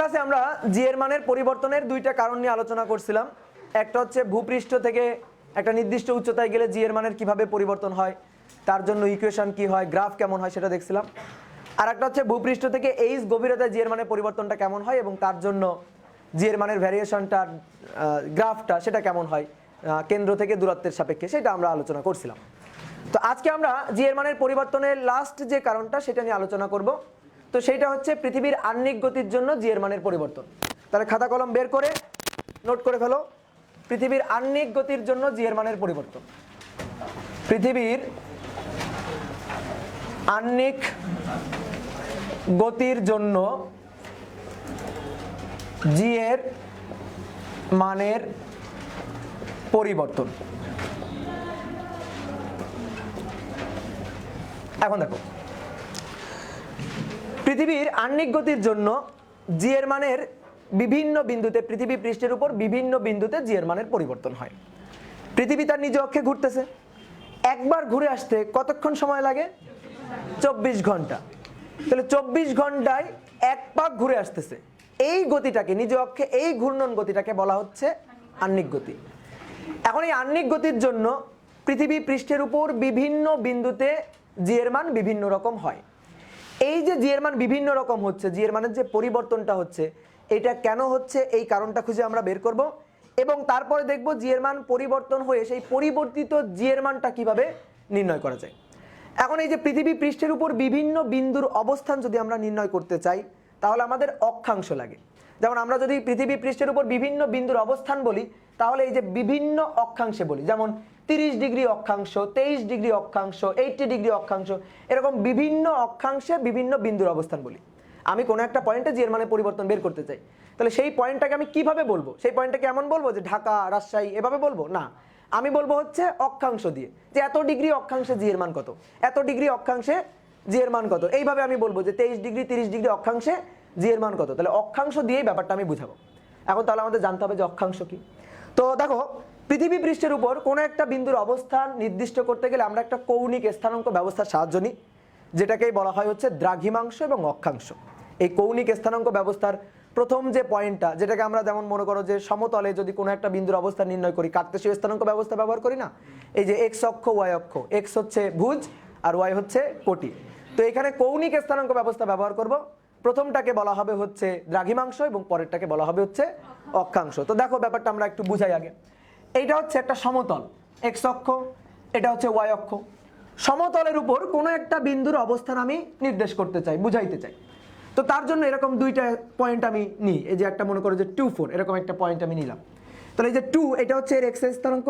ক্লাসে আমরা জি এর মানের পরিবর্তনের দুইটা কারণ নিয়ে আলোচনা করছিলাম। একটা হচ্ছে ভূপৃষ্ঠ থেকে একটা নির্দিষ্ট উচ্চতায় গেলে জি এর মানের কিভাবে পরিবর্তন হয়, তার জন্য ইকুয়েশন কি হয়, গ্রাফ কেমন হয় সেটা দেখছিলাম। আর একটা হচ্ছে ভূপৃষ্ঠ থেকে এইচ গভীরতায় জি এর মানের পরিবর্তনটা কেমন হয় এবং তার জন্য জি এর মানের ভ্যারিয়েশনটা গ্রাফটা সেটা কেমন হয় কেন্দ্র থেকে দূরত্বের সাপেক্ষে, সেটা আমরা আলোচনা করছিলাম। তো আজকে আমরা জি এর মানের পরিবর্তনের লাস্ট যে কারণটা সেটা নিয়ে আলোচনা করব। তো সেইটা হচ্ছে পৃথিবীর আহ্নিক গতির জন্য জি এর মানের পরিবর্তন। তাহলে খাতা কলম বের করে নোট করে ফেলো, পৃথিবীর আহ্নিক গতির জন্য জি এর মানের পরিবর্তন। পৃথিবীর আহ্নিক গতির জন্য জি এর মানের পরিবর্তন। এখন দেখো, পৃথিবীর আহ্নিক গতির জন্য জি এর মানের বিভিন্ন বিন্দুতে, পৃথিবী পৃষ্ঠের উপর বিভিন্ন বিন্দুতে জি এর মানের পরিবর্তন হয়। পৃথিবী তার নিজ অক্ষে ঘুরতেছে, একবার ঘুরে আসতে কতক্ষণ সময় লাগে? 24 ঘন্টা। তাহলে 24 ঘন্টায় এক পাক ঘুরে আসতেছে, এই গতিটাকে, নিজ অক্ষে এই ঘূর্ণন গতিটাকে বলা হচ্ছে আহ্নিক গতি। এখন এই আহ্নিক গতির জন্য পৃথিবী পৃষ্ঠের উপর বিভিন্ন বিন্দুতে জি এর মান বিভিন্ন রকম হয়। এই যে জি এর মান বিভিন্ন রকম হচ্ছে, জি এর মানের যে পরিবর্তনটা হচ্ছে, এটা কেন হচ্ছে এই কারণটা খুঁজে আমরা বের করব এবং তারপরে দেখব জি এর মান পরিবর্তন হয়ে সেই পরিবর্তিত জি এর মানটা কিভাবে নির্ণয় করা যায়। এখন এই যে পৃথিবী পৃষ্ঠের উপর বিভিন্ন বিন্দুর অবস্থান যদি আমরা নির্ণয় করতে চাই, তাহলে আমাদের অক্ষাংশ লাগে। যেমন আমরা যদি পৃথিবী পৃষ্ঠের উপর বিভিন্ন বিন্দুর অবস্থান বলি, তাহলে এই যে বিভিন্ন অক্ষাংশে বলি, যেমন 30 ডিগ্রি অক্ষাংশ, 23 ডিগ্রি অক্ষাংশ, 80 ডিগ্রি অক্ষাংশ, এরকম বিভিন্ন অক্ষাংশে বিভিন্ন বিন্দুর অবস্থান বলি। আমি কোনো একটা পয়েন্টে জি এর মানে পরিবর্তন বের করতে চাই, তাহলে সেই পয়েন্টটাকে আমি কিভাবে বলবো? সেই পয়েন্টটাকে এমন বলবো যে ঢাকা, রাজশাহী এভাবে বলবো না, আমি বলবো হচ্ছে অক্ষাংশ দিয়ে, যে এত ডিগ্রি অক্ষাংশে জি এর মান কত, এত ডিগ্রি অক্ষাংশে জি এর মান কত, এইভাবে আমি বলবো যে 23 ডিগ্রি 30 ডিগ্রি অক্ষাংশে জি এর মান কত। তাহলে অক্ষাংশ দিয়েই ব্যাপারটা আমি বুঝাবো। এখন তাহলে আমাদের জানতে হবে যে অক্ষাংশ কি। তো দেখো, পৃথিবী পৃষ্ঠের উপর কোনো একটা বিন্দুর অবস্থান নির্দিষ্ট করতে গেলে আমরা একটা কৌণিক স্থানাঙ্ক ব্যবস্থার সাহায্য নিই, যেটাকেই বলা হয় হচ্ছে দ্রাঘিমাংশ এবং অক্ষাংশ। এই কৌণিক স্থানাঙ্ক ব্যবস্থার প্রথম যে পয়েন্টটা, যেটাকে আমরা যেমন মনে করো যে সমতলে যদি কোনো একটা বিন্দুর অবস্থান নির্ণয় করি, কার্তেশীয় স্থানাঙ্ক ব্যবস্থা ব্যবহার করি না, এই যে এক্স অক্ষ ওয়াই অক্ষ, এক্স হচ্ছে ভুজ আর ওয়াই হচ্ছে কোটি। তো এখানে কৌণিক স্থানাঙ্ক ব্যবস্থা ব্যবহার করব। প্রথমটাকে বলা হবে হচ্ছে দ্রাঘিমাংশ এবং পরেরটাকে বলা হবে হচ্ছে অক্ষাংশ। তো দেখো ব্যাপারটা আমরা একটু বুঝাই আগে। এইটা হচ্ছে একটা সমতল, এক্স অক্ষ, এটা হচ্ছে ওয়াই অক্ষ। সমতলের উপর কোনো একটা বিন্দুর অবস্থান আমি নির্দেশ করতে চাই, বুঝাইতে চাই। তো তার জন্য এরকম দুইটা পয়েন্ট আমি নিই। এই যে একটা মনে করো যে 2 4, এরকম একটা পয়েন্ট আমি নিলাম। তাহলে এই যে 2, এটা হচ্ছে এর এক্স স্থানাঙ্ক,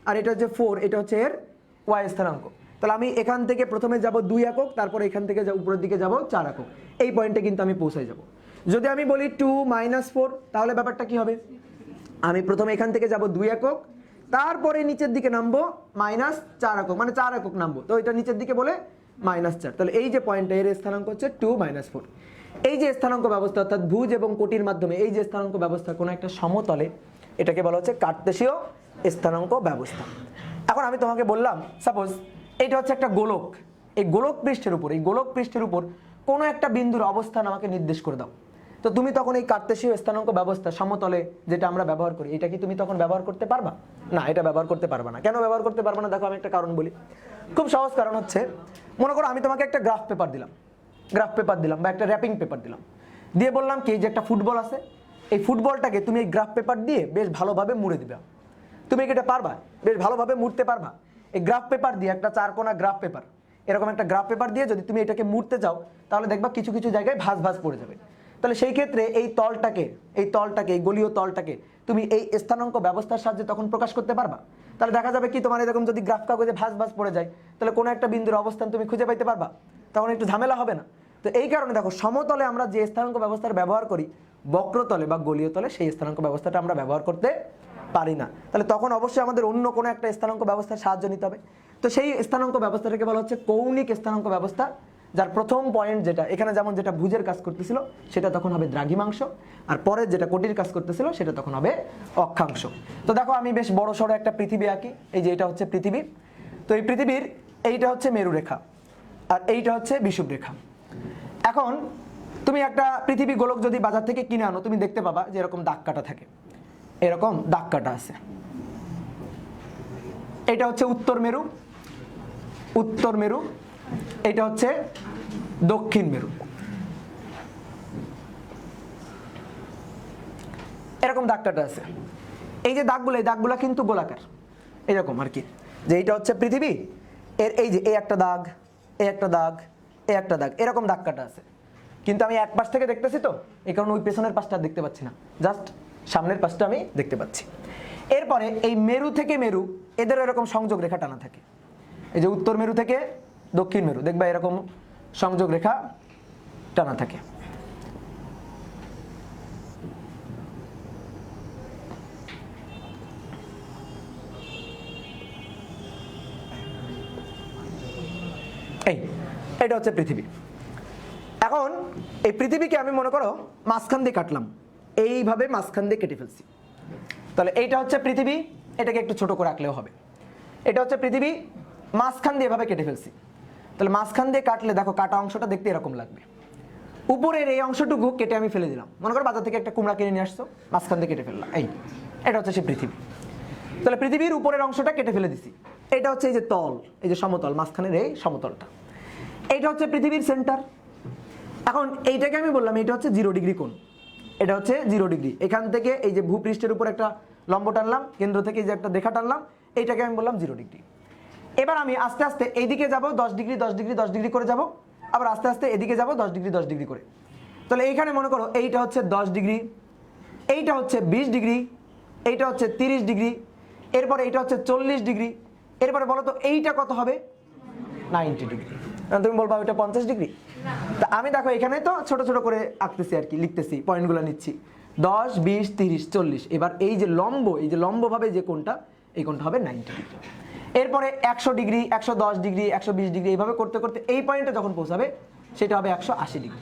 আর এটা হচ্ছে 4, এটা হচ্ছে এর ওয়াই স্থানাঙ্ক। তাহলে আমি এখান থেকে প্রথমে যাব 2 একক, তারপর এখান থেকে উপরের দিকে যাব 4 একক, এই পয়েন্টে কিন্তু আমি পৌঁছাই যাব। যদি আমি বলি 2 - 4, তাহলে ব্যাপারটা কি হবে? আমি প্রথমে এখান থেকে যাব 2 একক, তারপরে নিচের দিকে নামবো -4 একক, মানে 4 একক নামবো, তো এটা নিচের দিকে বলে -4। তাহলে এই যে পয়েন্টটা, এর স্থানাঙ্ক হচ্ছে 2 - 4। এই যে স্থানাঙ্ক ব্যবস্থা, অর্থাৎ ভুজ এবং কোটির মাধ্যমে এই যে স্থানাঙ্ক ব্যবস্থা কোনো একটা সমতলে, এটাকে বলা হচ্ছে কার্তেশীয় স্থানাঙ্ক ব্যবস্থা। এখন আমি তোমাকে বললাম, সাপোজ এইটা হচ্ছে একটা গোলক, এই গোলক পৃষ্ঠের উপর, এই গোলক পৃষ্ঠের উপর কোনো একটা বিন্দুর অবস্থান আমাকে নির্দেশ করে দাও। তো তুমি তখন এই কার্তেশীয় স্থানাঙ্ক ব্যবস্থা সমতলে যেটা আমরা ব্যবহার করি, এটা কি তুমি তখন ব্যবহার করতে পারবা? না, এটা ব্যবহার করতে পারবা না। কেন ব্যবহার করতে পারবা না? দেখো, আমি একটা কারণ বলি। খুব সহজ কারণ হচ্ছে, মনে করো আমি তোমাকে একটা গ্রাফ পেপার দিলাম, বা একটা র্যাপিং পেপার দিলাম, দিয়ে বললাম কি, যে একটা ফুটবল আছে, এই ফুটবলটাকে তুমি এই গ্রাফ পেপার দিয়ে বেশ ভালোভাবে মুড়ে দিবা। তুমি কি এটা পারবা? বেশ ভালোভাবে মুড়তে পারবা? এই গ্রাফ পেপার দিয়ে, একটা 4 কোণা গ্রাফ পেপার, এরকম একটা গ্রাফ পেপার দিয়ে যদি তুমি এটাকে মুড়তে যাও, তাহলে দেখবা কিছু কিছু জায়গায় ভাঁজ ভাঁজ পড়ে যাবে। তাহলে সেই ক্ষেত্রে এই তলটাকে, এই গলীয় তলটাকে তুমি এই স্থানাঙ্ক ব্যবস্থার সাহায্যে তখন প্রকাশ করতে পারবা। তাহলে দেখা যাবে কি, তোমার এরকম যদি গ্রাফ কাগজে ভাঁজ ভাঁজ পড়ে যায়, তাহলে কোনো একটা বিন্দুর অবস্থান তুমি খুঁজে পাইতে পারবা, তখন একটু ঝামেলা হবে না? তো এই কারণে দেখো, সমতলে আমরা যে স্থানাঙ্ক ব্যবস্থার ব্যবহার করি, বক্রতলে বা গলীয় তলে সেই স্থানাঙ্ক ব্যবস্থাটা আমরা ব্যবহার করতে পারি না। তাহলে তখন অবশ্যই আমাদের অন্য কোনো একটা স্থানাঙ্ক ব্যবস্থার সাহায্য নিতে হবে। তো সেই স্থানাঙ্ক ব্যবস্থাটাকে বলা হচ্ছে কৌণিক স্থানাঙ্ক ব্যবস্থা, যার প্রথম পয়েন্ট যেটা এখানে যেমন যেটা ভুজের কাজ করতেছিল সেটা তখন হবে দ্রাঘিমাংশ, আর পরের যেটা কোটির কাজ করতেছিল সেটা তখন হবে অক্ষাংশ। তো দেখো, আমি বেশ বড় সড়ো একটা পৃথিবী আঁকি। এই যে এটা হচ্ছে পৃথিবী, তো এই পৃথিবীর এইটা হচ্ছে মেরুরেখা আর এইটা হচ্ছে বিষুবরেখা। এখন তুমি একটা পৃথিবী গোলক যদি বাজার থেকে কিনে আনো, তুমি দেখতে পাবা যে এরকম দাগ কাটা থাকে, এরকম দাগ কাটা আছে। এটা হচ্ছে উত্তর মেরু, উত্তর মেরু, এটা হচ্ছে দক্ষিণ মেরু। এরকম দাগ কাটা আছে। এই যে দাগগুলো, এই দাগগুলো কিন্তু গোলাকার, এরকম আর কি, যে এইটা হচ্ছে পৃথিবী, এর এই যে এই একটা দাগ, এই একটা দাগ, এই একটা দাগ, এরকম দাগ কাটা আছে। কিন্তু আমি এক পাশ থেকে দেখতেছি তো, এই কারণে ওই পেছনের পাশটা দেখতে পাচ্ছি না, জাস্ট সামনের পাশটা আমি দেখতে পাচ্ছি। এরপরে এই মেরু থেকে মেরু, এদের এরকম সংযোগ রেখা টানা থাকে। এই যে উত্তর মেরু থেকে দক্ষিণ মেরু, দেখবা এরকম সংযোগ রেখা টানা থাকে। এটা হচ্ছে পৃথিবী। এখন এই পৃথিবীকে আমি মনে করো মাঝখান দিয়ে কাটলাম, এইভাবে মাঝখান দিয়ে কেটে ফেলছি। তাহলে এইটা হচ্ছে পৃথিবী, এটাকে একটু ছোট করে আঁকলেও হবে। এটা হচ্ছে পৃথিবী, মাঝখান দিয়ে এভাবে কেটে ফেলছি। তাহলে মাঝখান দিয়ে কাটলে দেখো কাটা অংশটা দেখতে এরকম লাগবে। উপরের এই অংশটুকু কেটে আমি ফেলে দিলাম, মনে করো বাজার থেকে একটা কুমড়া কিনে নিয়ে আসছো, মাঝখান দিয়ে কেটে ফেললাম, এটা হচ্ছে সে পৃথিবী। তাহলে পৃথিবীর উপরের অংশটা কেটে ফেলে দিছি। এটা হচ্ছে এই যে তল, এই যে সমতল, মাঝখানের এই সমতলটা, এইটা হচ্ছে পৃথিবীর সেন্টার। এখন এইটাকে আমি বললাম এটা হচ্ছে 0 ডিগ্রি কোণ, এটা হচ্ছে 0 ডিগ্রি। এখান থেকে এই যে ভূপৃষ্ঠের উপর একটা লম্ব টানলাম, কেন্দ্র থেকে এই যে একটা রেখা টানলাম, এইটাকে আমি বললাম 0 ডিগ্রি। এবার আমি আস্তে আস্তে এইদিকে যাব 10 ডিগ্রি 10 ডিগ্রি 10 ডিগ্রি করে যাব, আবার আস্তে আস্তে এদিকে যাব 10 ডিগ্রি 10 ডিগ্রি করে। তাহলে এইখানে মনে করো এইটা হচ্ছে 10 ডিগ্রি, এইটা হচ্ছে 20 ডিগ্রি, এইটা হচ্ছে 30 ডিগ্রি, এরপরে এইটা হচ্ছে 40 ডিগ্রি, এরপরে বলো তো এইটা কত হবে? 90 ডিগ্রি। তুমি বলবা ওইটা 50 ডিগ্রি। তা আমি দেখো এখানে তো ছোট ছোট করে আঁকতেছি আর কি, লিখতেছি, পয়েন্টগুলো নিচ্ছি, 10 20 30 40। এবার এই যে লম্ব, এই যে লম্বভাবে যে কোণটা, এই কোণটা হবে 90 ডিগ্রি। এরপরে 100 ডিগ্রি 110 ডিগ্রি 120 ডিগ্রি এইভাবে করতে করতে এই পয়েন্টে যখন পৌঁছাবে সেটা হবে 180 ডিগ্রি।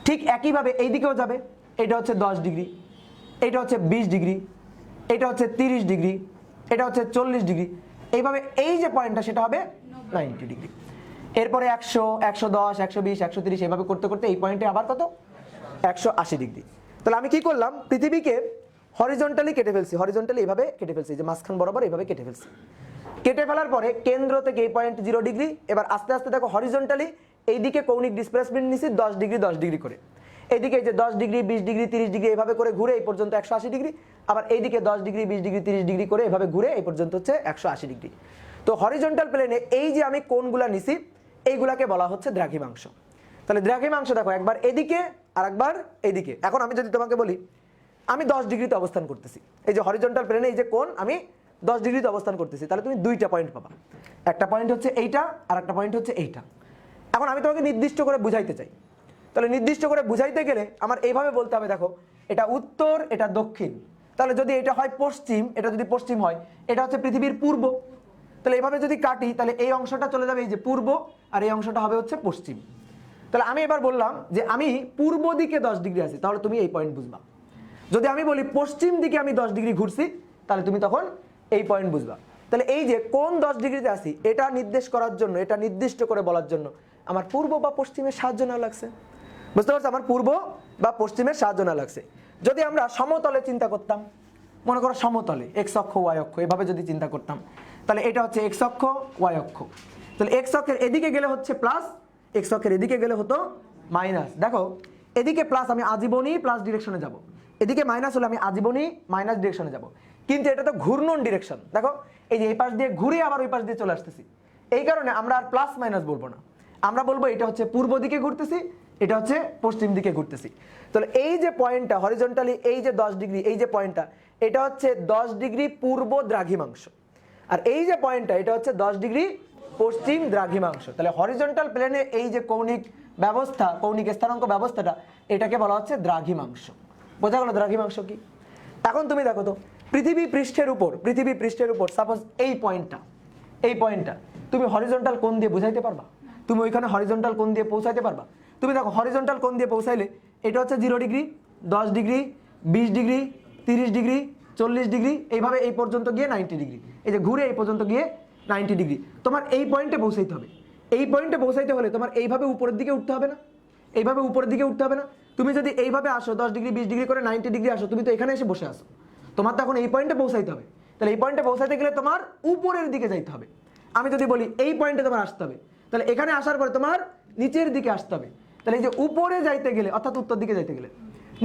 ঠিক একইভাবে এই দিকেও যাবে, এটা হচ্ছে 10 ডিগ্রি, এটা হচ্ছে 20 ডিগ্রি, এটা হচ্ছে 30 ডিগ্রি, এটা হচ্ছে 40 ডিগ্রি। এইভাবে এই যে পয়েন্টটা সেটা হবে 90 ডিগ্রি। এরপরে 100 110 120 130 এভাবে করতে করতে এই পয়েন্টে আবার কত? 180 ডিগ্রি। তাহলে আমি কি করলাম? পৃথিবীকে হরিজন্টালি কেটে ফেলছি, হরিজন্টালি এইভাবে কেটে ফেলছি, যে মাঝখান বরাবর এইভাবে কেটে ফেলছি। কেটে ফেলার পরে কেন্দ্র থেকে এই পয়েন্ট 0 ডিগ্রি। এবার আস্তে আস্তে দেখো হরিজন্টালি এইদিকে কৌণিক ডিসপ্লেসমেন্ট নিছি 10 ডিগ্রি 10 ডিগ্রি করে। এইদিকে এই যে 10 ডিগ্রি 20 ডিগ্রি 30 ডিগ্রি এইভাবে করে ঘুরে এই পর্যন্ত 180 ডিগ্রি। আবার এইদিকে 10 ডিগ্রি 20 ডিগ্রি 30 ডিগ্রি করে এভাবে ঘুরে এই পর্যন্ত হচ্ছে 180 ডিগ্রি। তো হরিজন্টাল প্লেনে এই যে আমি কোণগুলা নিছি এইগুলাকে বলা হচ্ছে দ্রাঘিমাংশ। তাহলে দ্রাঘিমাংশ দেখো একবার এদিকে আর একবার এদিকে। এখন আমি যদি তোমাকে বলি আমি 10 ডিগ্রিতে অবস্থান করতেছি, এই যে হরিজন্টাল প্লেনে এই যে কোণ আমি 10 ডিগ্রিতে অবস্থান করতেছি, তাহলে তুমি দুইটা পয়েন্ট পাবা। একটা পয়েন্ট হচ্ছে এইটা আর একটা পয়েন্ট হচ্ছে এইটা। এখন আমি তোমাকে নির্দিষ্ট করে বুঝাইতে চাই, তাহলে নির্দিষ্ট করে বুঝাইতে গেলে আমার এইভাবে বলতে হবে, দেখো এটা উত্তর এটা দক্ষিণ। তাহলে যদি এটা হয় পশ্চিম, এটা যদি পশ্চিম হয়, এটা হচ্ছে পৃথিবীর পূর্ব। তাহলে এইভাবে যদি কাটি তাহলে এই অংশটা চলে যাবে এই যে পূর্ব, আর এই অংশটা হবে হচ্ছে পশ্চিম। তাহলে আমি এবার বললাম যে আমি পূর্ব দিকে 10 ডিগ্রি আছি, তাহলে তুমি এই পয়েন্ট বুঝবা। যদি আমি বলি পশ্চিম দিকে আমি 10 ডিগ্রি ঘুরছি, তাহলে তুমি তখন এই পয়েন্ট বুঝবা। তাহলে এই যে কোন 10 ডিগ্রিতে আছি এটা নির্দেশ করার জন্য, এটা নির্দিষ্ট করে বলার জন্য আমার পূর্ব বা পশ্চিমের সাহায্য না লাগছে। বুঝতে পারছো? আমার পূর্ব বা পশ্চিমের সাহায্য না লাগছে। যদি আমরা সমতলে চিন্তা করতাম, মনে করো সমতলে এক্স অক্ষ ওয়াই অক্ষ এভাবে যদি চিন্তা করতাম, তাহলে এটা হচ্ছে এক্স অক্ষ ওয়াই অক্ষ। তাহলে এক্স অক্ষের এদিকে গেলে হচ্ছে প্লাস, এক্স অক্ষের এদিকে গেলে হতো মাইনাস। দেখো এদিকে প্লাস আমি আজীবনই প্লাস ডিরেকশনে যাব, এদিকে মাইনাস হলে আমি আজীবনই মাইনাস ডিরেকশনে যাব। কিন্তু এটা তো ঘূর্ণন ডিরেকশন, দেখো এই যে এই পাশ দিয়ে ঘুরে আবার ওই পাশ দিয়ে চলে আসতেছি। এই কারণে আমরা আর প্লাস মাইনাস বলবো না, আমরা বলবো এটা হচ্ছে পূর্ব দিকে ঘুরতেছি, এটা হচ্ছে পশ্চিম দিকে ঘুরতেছি। তাহলে এই যে পয়েন্টটা হরিজন্টালি এই যে 10 ডিগ্রি, এই যে পয়েন্টটা এটা হচ্ছে 10 ডিগ্রি পূর্ব দ্রাঘিমাংশ, আর এই যে পয়েন্টটা এটা হচ্ছে 10 ডিগ্রি পশ্চিম দ্রাঘিমাংশ। তাহলে হরিজন্টাল প্লেনে এই যে কৌণিক ব্যবস্থা, কৌণিক স্থানাঙ্ক ব্যবস্থাটা, এটাকে বলা হচ্ছে দ্রাঘিমাংশ। বোঝা গেল দ্রাঘিমাংশ কি? এখন তুমি দেখো তো পৃথিবী পৃষ্ঠের উপর সাপোজ এই পয়েন্টটা তুমি হরিজন্টাল কোণ দিয়ে বুঝাইতে পারবা? তুমি ওইখানে হরিজন্টাল কোণ দিয়ে পৌঁছাইতে পারবা? তুমি দেখো হরিজন্টাল কোণ দিয়ে পৌঁছাইলে এটা হচ্ছে 0 degree 10 degree 20 degree 30 degree 40 degree এইভাবে এই পর্যন্ত গিয়ে 90 ডিগ্রি, এই যে ঘুরে এই পর্যন্ত গিয়ে 90 ডিগ্রি। তোমার এই পয়েন্টে পৌঁছাইতে হবে। এই পয়েন্টে পৌঁছাইতে হলে তোমার এইভাবে উপরের দিকে উঠতে হবে না? এইভাবে উপরের দিকে উঠতে হবে না? তুমি যদি এইভাবে আসো 10 ডিগ্রি 20 ডিগ্রি করে 90 ডিগ্রি আসো, তুমি তো এখানে এসে বসে আসো, তোমার তো এখন এই পয়েন্টে পৌঁছাইতে হবে। তাহলে এই পয়েন্টে পৌঁছাইতে গেলে তোমার উপরের দিকে যাইতে হবে। আমি যদি বলি এই পয়েন্টে তোমার আসতে হবে, তাহলে এখানে আসার পরে তোমার নিচের দিকে আসতে হবে। তাহলে এই যে উপরে যাইতে গেলে অর্থাৎ উত্তর দিকে যাইতে গেলে,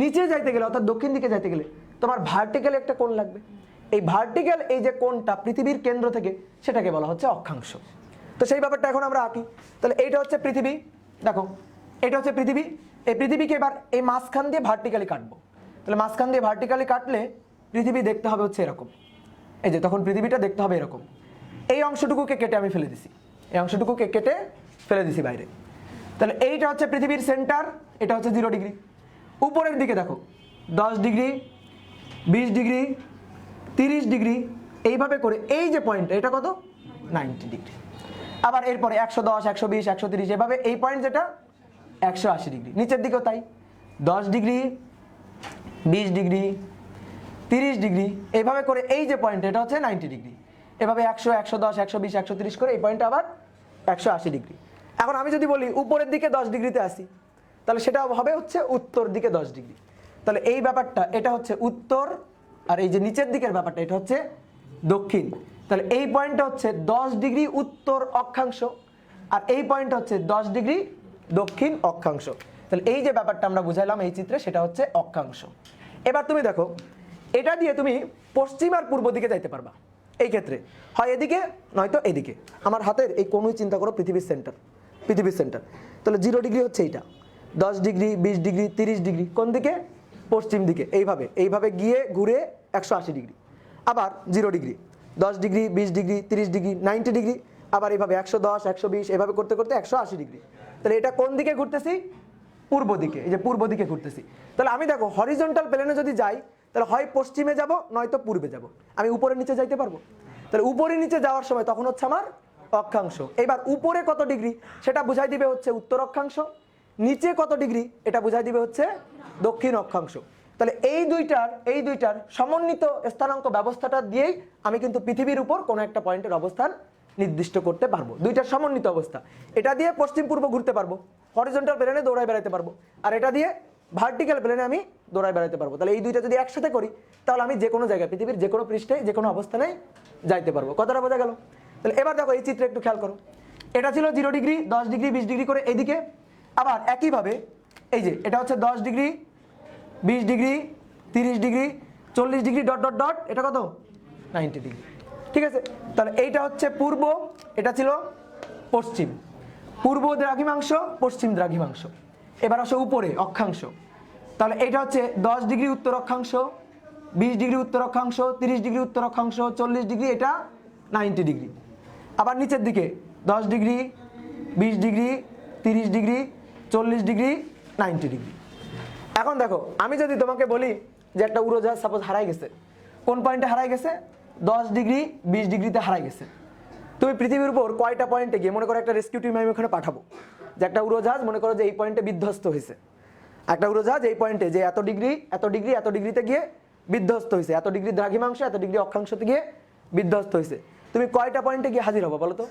নিচে যাইতে গেলে অর্থাৎ দক্ষিণ দিকে যাইতে গেলে তোমার ভার্টিক্যাল একটা কোণ লাগবে। এই ভার্টিক্যাল এই যে কোণটা পৃথিবীর কেন্দ্র থেকে, সেটাকে বলা হচ্ছে অক্ষাংশ। তো সেই ব্যাপারটা এখন আমরা আঁকি। তাহলে এইটা হচ্ছে পৃথিবী, দেখো এটা হচ্ছে পৃথিবী। এই পৃথিবীকে এবার এই মাঝখান দিয়ে ভার্টিক্যালি কাটবো। তাহলে মাঝখান দিয়ে ভার্টিক্যালি কাটলে পৃথিবী দেখতে হবে হচ্ছে এরকম। এই যে তখন পৃথিবীটা দেখতে হবে এরকম। এই অংশটুকুকে কেটে আমি ফেলে দিছি, এই অংশটুকুকে কেটে ফেলে দিছি বাইরে। তাহলে এইটা হচ্ছে পৃথিবীর সেন্টার, এটা হচ্ছে 0 ডিগ্রি। উপরের দিকে দেখো 10 ডিগ্রি 20 ডিগ্রি 30 ডিগ্রি এইভাবে করে এই যে পয়েন্ট, এটা কত 90 ডিগ্রি। আবার এরপরে 110 120 130 এভাবে এই পয়েন্ট যেটা 180 ডিগ্রি। নিচের দিকেও তাই 10 ডিগ্রি 20 ডিগ্রি 30 ডিগ্রি এইভাবে করে এই যে পয়েন্ট, এটা হচ্ছে 90 ডিগ্রি। এভাবে 100 110 120 130 করে এই পয়েন্টটা আবার 180 ডিগ্রি। এখন আমি যদি বলি উপরের দিকে 10 ডিগ্রিতে আসি, তাহলে সেটা হবে হচ্ছে উত্তর দিকে 10 ডিগ্রি। তাহলে এই ব্যাপারটা এটা হচ্ছে উত্তর, আর এই যে নিচের দিকের ব্যাপারটা এটা হচ্ছে দক্ষিণ। তাহলে এই পয়েন্টটা হচ্ছে 10 ডিগ্রি উত্তর অক্ষাংশ, আর এই পয়েন্টটা হচ্ছে 10 ডিগ্রি দক্ষিণ অক্ষাংশ। তাহলে এই যে ব্যাপারটা আমরা বুঝাইলাম এই চিত্রে, সেটা হচ্ছে অক্ষাংশ। এবার তুমি দেখো এটা দিয়ে তুমি পশ্চিম আর পূর্ব দিকে যাইতে পারবা। এই ক্ষেত্রে হয় এদিকে নয়তো এদিকে। আমার হাতের এই কোণই চিন্তা করো পৃথিবীর সেন্টার, পৃথিবীর সেন্টার। তাহলে 0 ডিগ্রি হচ্ছে এইটা, 10 ডিগ্রি 20 ডিগ্রি 30 ডিগ্রি কোন দিকে, পশ্চিম দিকে। এইভাবে এইভাবে গিয়ে ঘুরে 180 ডিগ্রি। আবার 0 degree 10 degree 20 degree 30 degree 90 degree. আবার এইভাবে 110 120 এভাবে করতে করতে 180 ডিগ্রি। তাহলে এটা কোন দিকে ঘুরতেছি, পূর্ব দিকে। এই যে পূর্ব দিকে ঘুরতেছি। তাহলে আমি দেখো হরিজন্টাল প্লেনে যদি যাই, তাহলে হয় পশ্চিমে যাব নয়তো পূর্বে যাব। আমি উপরে নিচে যাইতে পারবো? তাহলে উপরে নিচে যাওয়ার সময় তখন হচ্ছে আমার অক্ষাংশ। এবার উপরে কত ডিগ্রি সেটা বুঝাই দিবে হচ্ছে উত্তর অক্ষাংশ, নিচে কত ডিগ্রি এটা বুঝাই দিবে হচ্ছে দক্ষিণ অক্ষাংশ। তাহলে এই দুইটার সমন্বিত স্থানাঙ্ক ব্যবস্থাটা দিয়েই আমি কিন্তু পৃথিবীর উপর কোনো একটা পয়েন্টের অবস্থান নির্দিষ্ট করতে পারবো। দুইটার সমন্বিত অবস্থা, এটা দিয়ে পশ্চিম পূর্ব ঘুরতে পারবো, হরিজন্টাল প্লেনে দৌড়ায় বেড়াতে পারবো, আর এটা দিয়ে ভার্টিক্যাল প্লেনে আমি দৌড়ায় বেড়াতে পারবো। তাহলে এই দুইটা যদি একসাথে করি, তাহলে আমি যে কোনো জায়গায় পৃথিবীর যে কোনো পৃষ্ঠে যে কোনো অবস্থানে যাইতে পারবো। কথাটা বোঝা গেল? তাহলে এবার দেখো এই চিত্রে একটু খেয়াল করো, এটা ছিল 0 ডিগ্রি 10 ডিগ্রি 20 ডিগ্রি করে এদিকে। আবার একইভাবে এই যে এটা হচ্ছে 10 degree 20 degree 30 degree 40 degree dot dot dot, এটা কত 90 ডিগ্রি। ঠিক আছে, তাহলে এইটা হচ্ছে পূর্ব, এটা ছিল পশ্চিম। পূর্ব দ্রাঘিমাংশ পশ্চিম দ্রাঘিমাংশ। এবার আসো উপরে অক্ষাংশ। তাহলে এটা হচ্ছে 10 ডিগ্রি উত্তর অক্ষাংশ, 20 ডিগ্রি উত্তর অক্ষাংশ, 30 ডিগ্রি উত্তর অক্ষাংশ, 40 ডিগ্রি, এটা 90 ডিগ্রি। আবার নিচের দিকে 10 degree 20 degree 30 degree 40 degree 90 degree. এখন দেখো আমি যদি তোমাকে বলি যে একটা উড়োজাহাজ সাপোজ হারাই গেছে, কোন পয়েন্টে হারাই গেছে, 10 ডিগ্রি 20 ডিগ্রিতে হারাই গেছে। তুমি পৃথিবীর উপর কয়টা পয়েন্টে গিয়ে, মনে করো একটা রেস্কিউ টিম আমি ওখানে পাঠাবো, যে একটা উড়োজাহাজ মনে করো যে এই পয়েন্টে বিধ্বস্ত হয়েছে, একটা উড়োজাহাজ এই পয়েন্টে যে এত ডিগ্রি এত ডিগ্রি এত ডিগ্রিতে গিয়ে বিধ্বস্ত হয়েছে, এত ডিগ্রি দ্রাঘিমাংশ এত ডিগ্রি অক্ষাংশতে গিয়ে বিধ্বস্ত হয়েছে। তুমি কয়টা পয়েন্টে গিয়ে হাজির হবো বলো তো?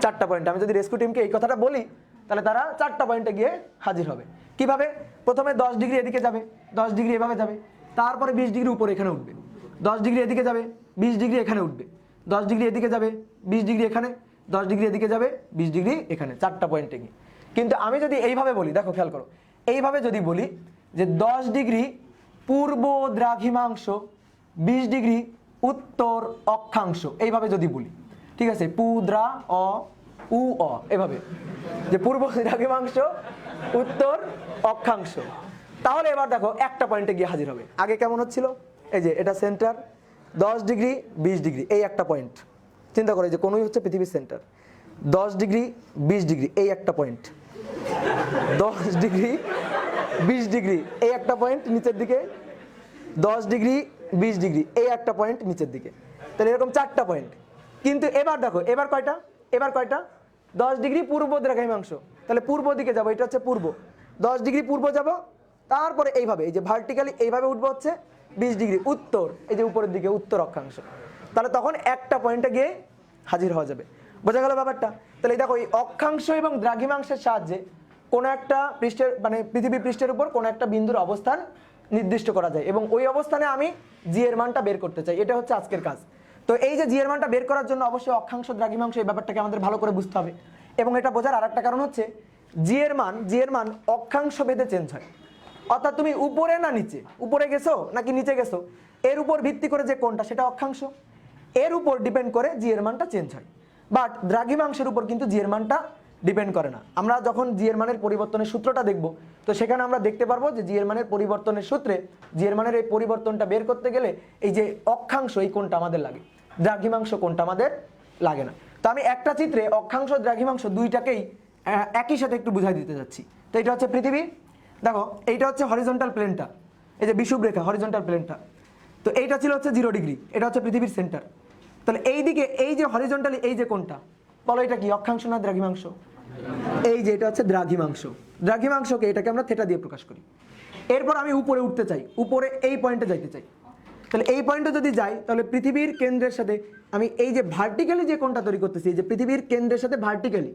4টা পয়েন্টে। আমি যদি রেস্কিউ টিমকে এই কথাটা বলি, তাহলে তারা 4টা পয়েন্টে গিয়ে হাজির হবে। কিভাবে? প্রথমে 10 ডিগ্রি এদিকে যাবে, 10 ডিগ্রি এভাবে যাবে, তারপরে 20 ডিগ্রি উপরে এখানে উঠবে, 10 ডিগ্রি এদিকে যাবে, 20 ডিগ্রি এখানে উঠবে, 10 ডিগ্রি এদিকে যাবে, 20 ডিগ্রি এখানে, 10 ডিগ্রি এদিকে যাবে, 20 ডিগ্রি এখানে, 4টা পয়েন্টে গিয়ে। কিন্তু আমি যদি এইভাবে বলি, দেখো খেয়াল করো, এইভাবে যদি বলি যে 10 ডিগ্রি পূর্ব দ্রাঘিমাংশ 20 ডিগ্রি উত্তর অক্ষাংশ, এইভাবে যদি বলি, ঠিক আছে, পু দ্রা অ উ অ, এভাবে যে পূর্ব দ্রাঘিমাংশ উত্তর অক্ষাংশ, তাহলে এবার দেখো একটা পয়েন্টে গিয়ে হাজির হবে। আগে কেমন হচ্ছিল, এই যে এটা সেন্টার 10 ডিগ্রি 20 ডিগ্রি, এই একটা পয়েন্ট চিন্তা করে, যে কোনোই হচ্ছে পৃথিবীর সেন্টার, 10 ডিগ্রি 20 ডিগ্রি এই একটা পয়েন্ট, 10 ডিগ্রি 20 ডিগ্রি এই একটা পয়েন্ট নিচের দিকে, 10 ডিগ্রি 20 ডিগ্রি এই একটা পয়েন্ট নিচের দিকে। তাহলে এরকম 4টা পয়েন্ট। কিন্তু এবার দেখো এবার কয়টা, এবার কয়টা, 10 ডিগ্রি পূর্ব দ্রাঘিমাংশ, তাহলে পূর্ব দিকে যাবো, এটা হচ্ছে পূর্ব, 10 ডিগ্রি পূর্ব যাব, তারপরে এইভাবে এই যে ভার্টিক্যালি এইভাবে উঠবো হচ্ছে 20 ডিগ্রি উত্তর, এই যে উপরের দিকে উত্তর অক্ষাংশ। তাহলে তখন একটা পয়েন্টে গিয়ে হাজির হওয়া যাবে। বোঝা গেল ব্যাপারটা? তাহলে দেখো এই অক্ষাংশ এবং দ্রাঘিমাংশের সাহায্যে কোনো একটা পৃষ্ঠের মানে পৃথিবী পৃষ্ঠের উপর কোনো একটা বিন্দুর অবস্থান নির্দিষ্ট করা যায় এবং ওই অবস্থানে আমি জি এর মানটা বের করতে চাই। এটা হচ্ছে আজকের কাজ। তো এই যে জি এর মানটা বের করার জন্য অবশ্যই অক্ষাংশ দ্রাঘিমাংশ এই ব্যাপারটাকে আমাদের ভালো করে বুঝতে হবে। এবং এটা বোঝার আরেকটা কারণ হচ্ছে জি এর মান অক্ষাংশ ভেদে চেঞ্জ হয়। অর্থাৎ তুমি উপরে না নিচে, উপরে গেছো নাকি নিচে গেছো, এর উপর ভিত্তি করে যে কোনটা সেটা অক্ষাংশ, এর উপর ডিপেন্ড করে জি এর মানটা চেঞ্জ হয়। বাট দ্রাঘিমাংশের উপর কিন্তু জি এর মানটা ডিপেন্ড করে না। আমরা যখন জি এর মানের পরিবর্তনের সূত্রটা দেখব, তো সেখানে আমরা দেখতে পারবো যে জি এর মানের পরিবর্তনের সূত্রে জি এর মানের এই পরিবর্তনটা বের করতে গেলে এই যে অক্ষাংশ এই কোণটা আমাদের লাগে, দ্রাঘিমাংশ কোণটা আমাদের লাগে না। তো আমি একটা চিত্রে অক্ষাংশ দ্রাঘিমাংশ দুইটাকেই একই সাথে একটু বুঝাই দিতে যাচ্ছি। তো এটা হচ্ছে পৃথিবী, দেখো এইটা হচ্ছে হরিজন্টাল প্লেনটা, এই যে বিষুব রেখা হরিজন্টাল প্লেনটা, তো এইটা ছিল হচ্ছে 0 ডিগ্রি, এটা হচ্ছে পৃথিবীর সেন্টার। তাহলে এই দিকে এই যে হরিজন্টালি এই যে কোণটা, বলো এটা কি অক্ষাংশ না দ্রাঘিমাংশ? এই যে এটা হচ্ছে দ্রাঘিমাংশ, দ্রাঘিমাংশকে এটাকে আমরা থেটা দিয়ে প্রকাশ করি। এরপর আমি উপরে উঠতে চাই, উপরে এই পয়েন্টে যাইতে চাই। তাহলে এই পয়েন্টে যদি যাই তাহলে পৃথিবীর কেন্দ্রের সাথে আমি এই যে ভার্টিক্যালি যে কোণটা তৈরি করতেছি, এই যে পৃথিবীর কেন্দ্রের সাথে ভার্টিক্যালি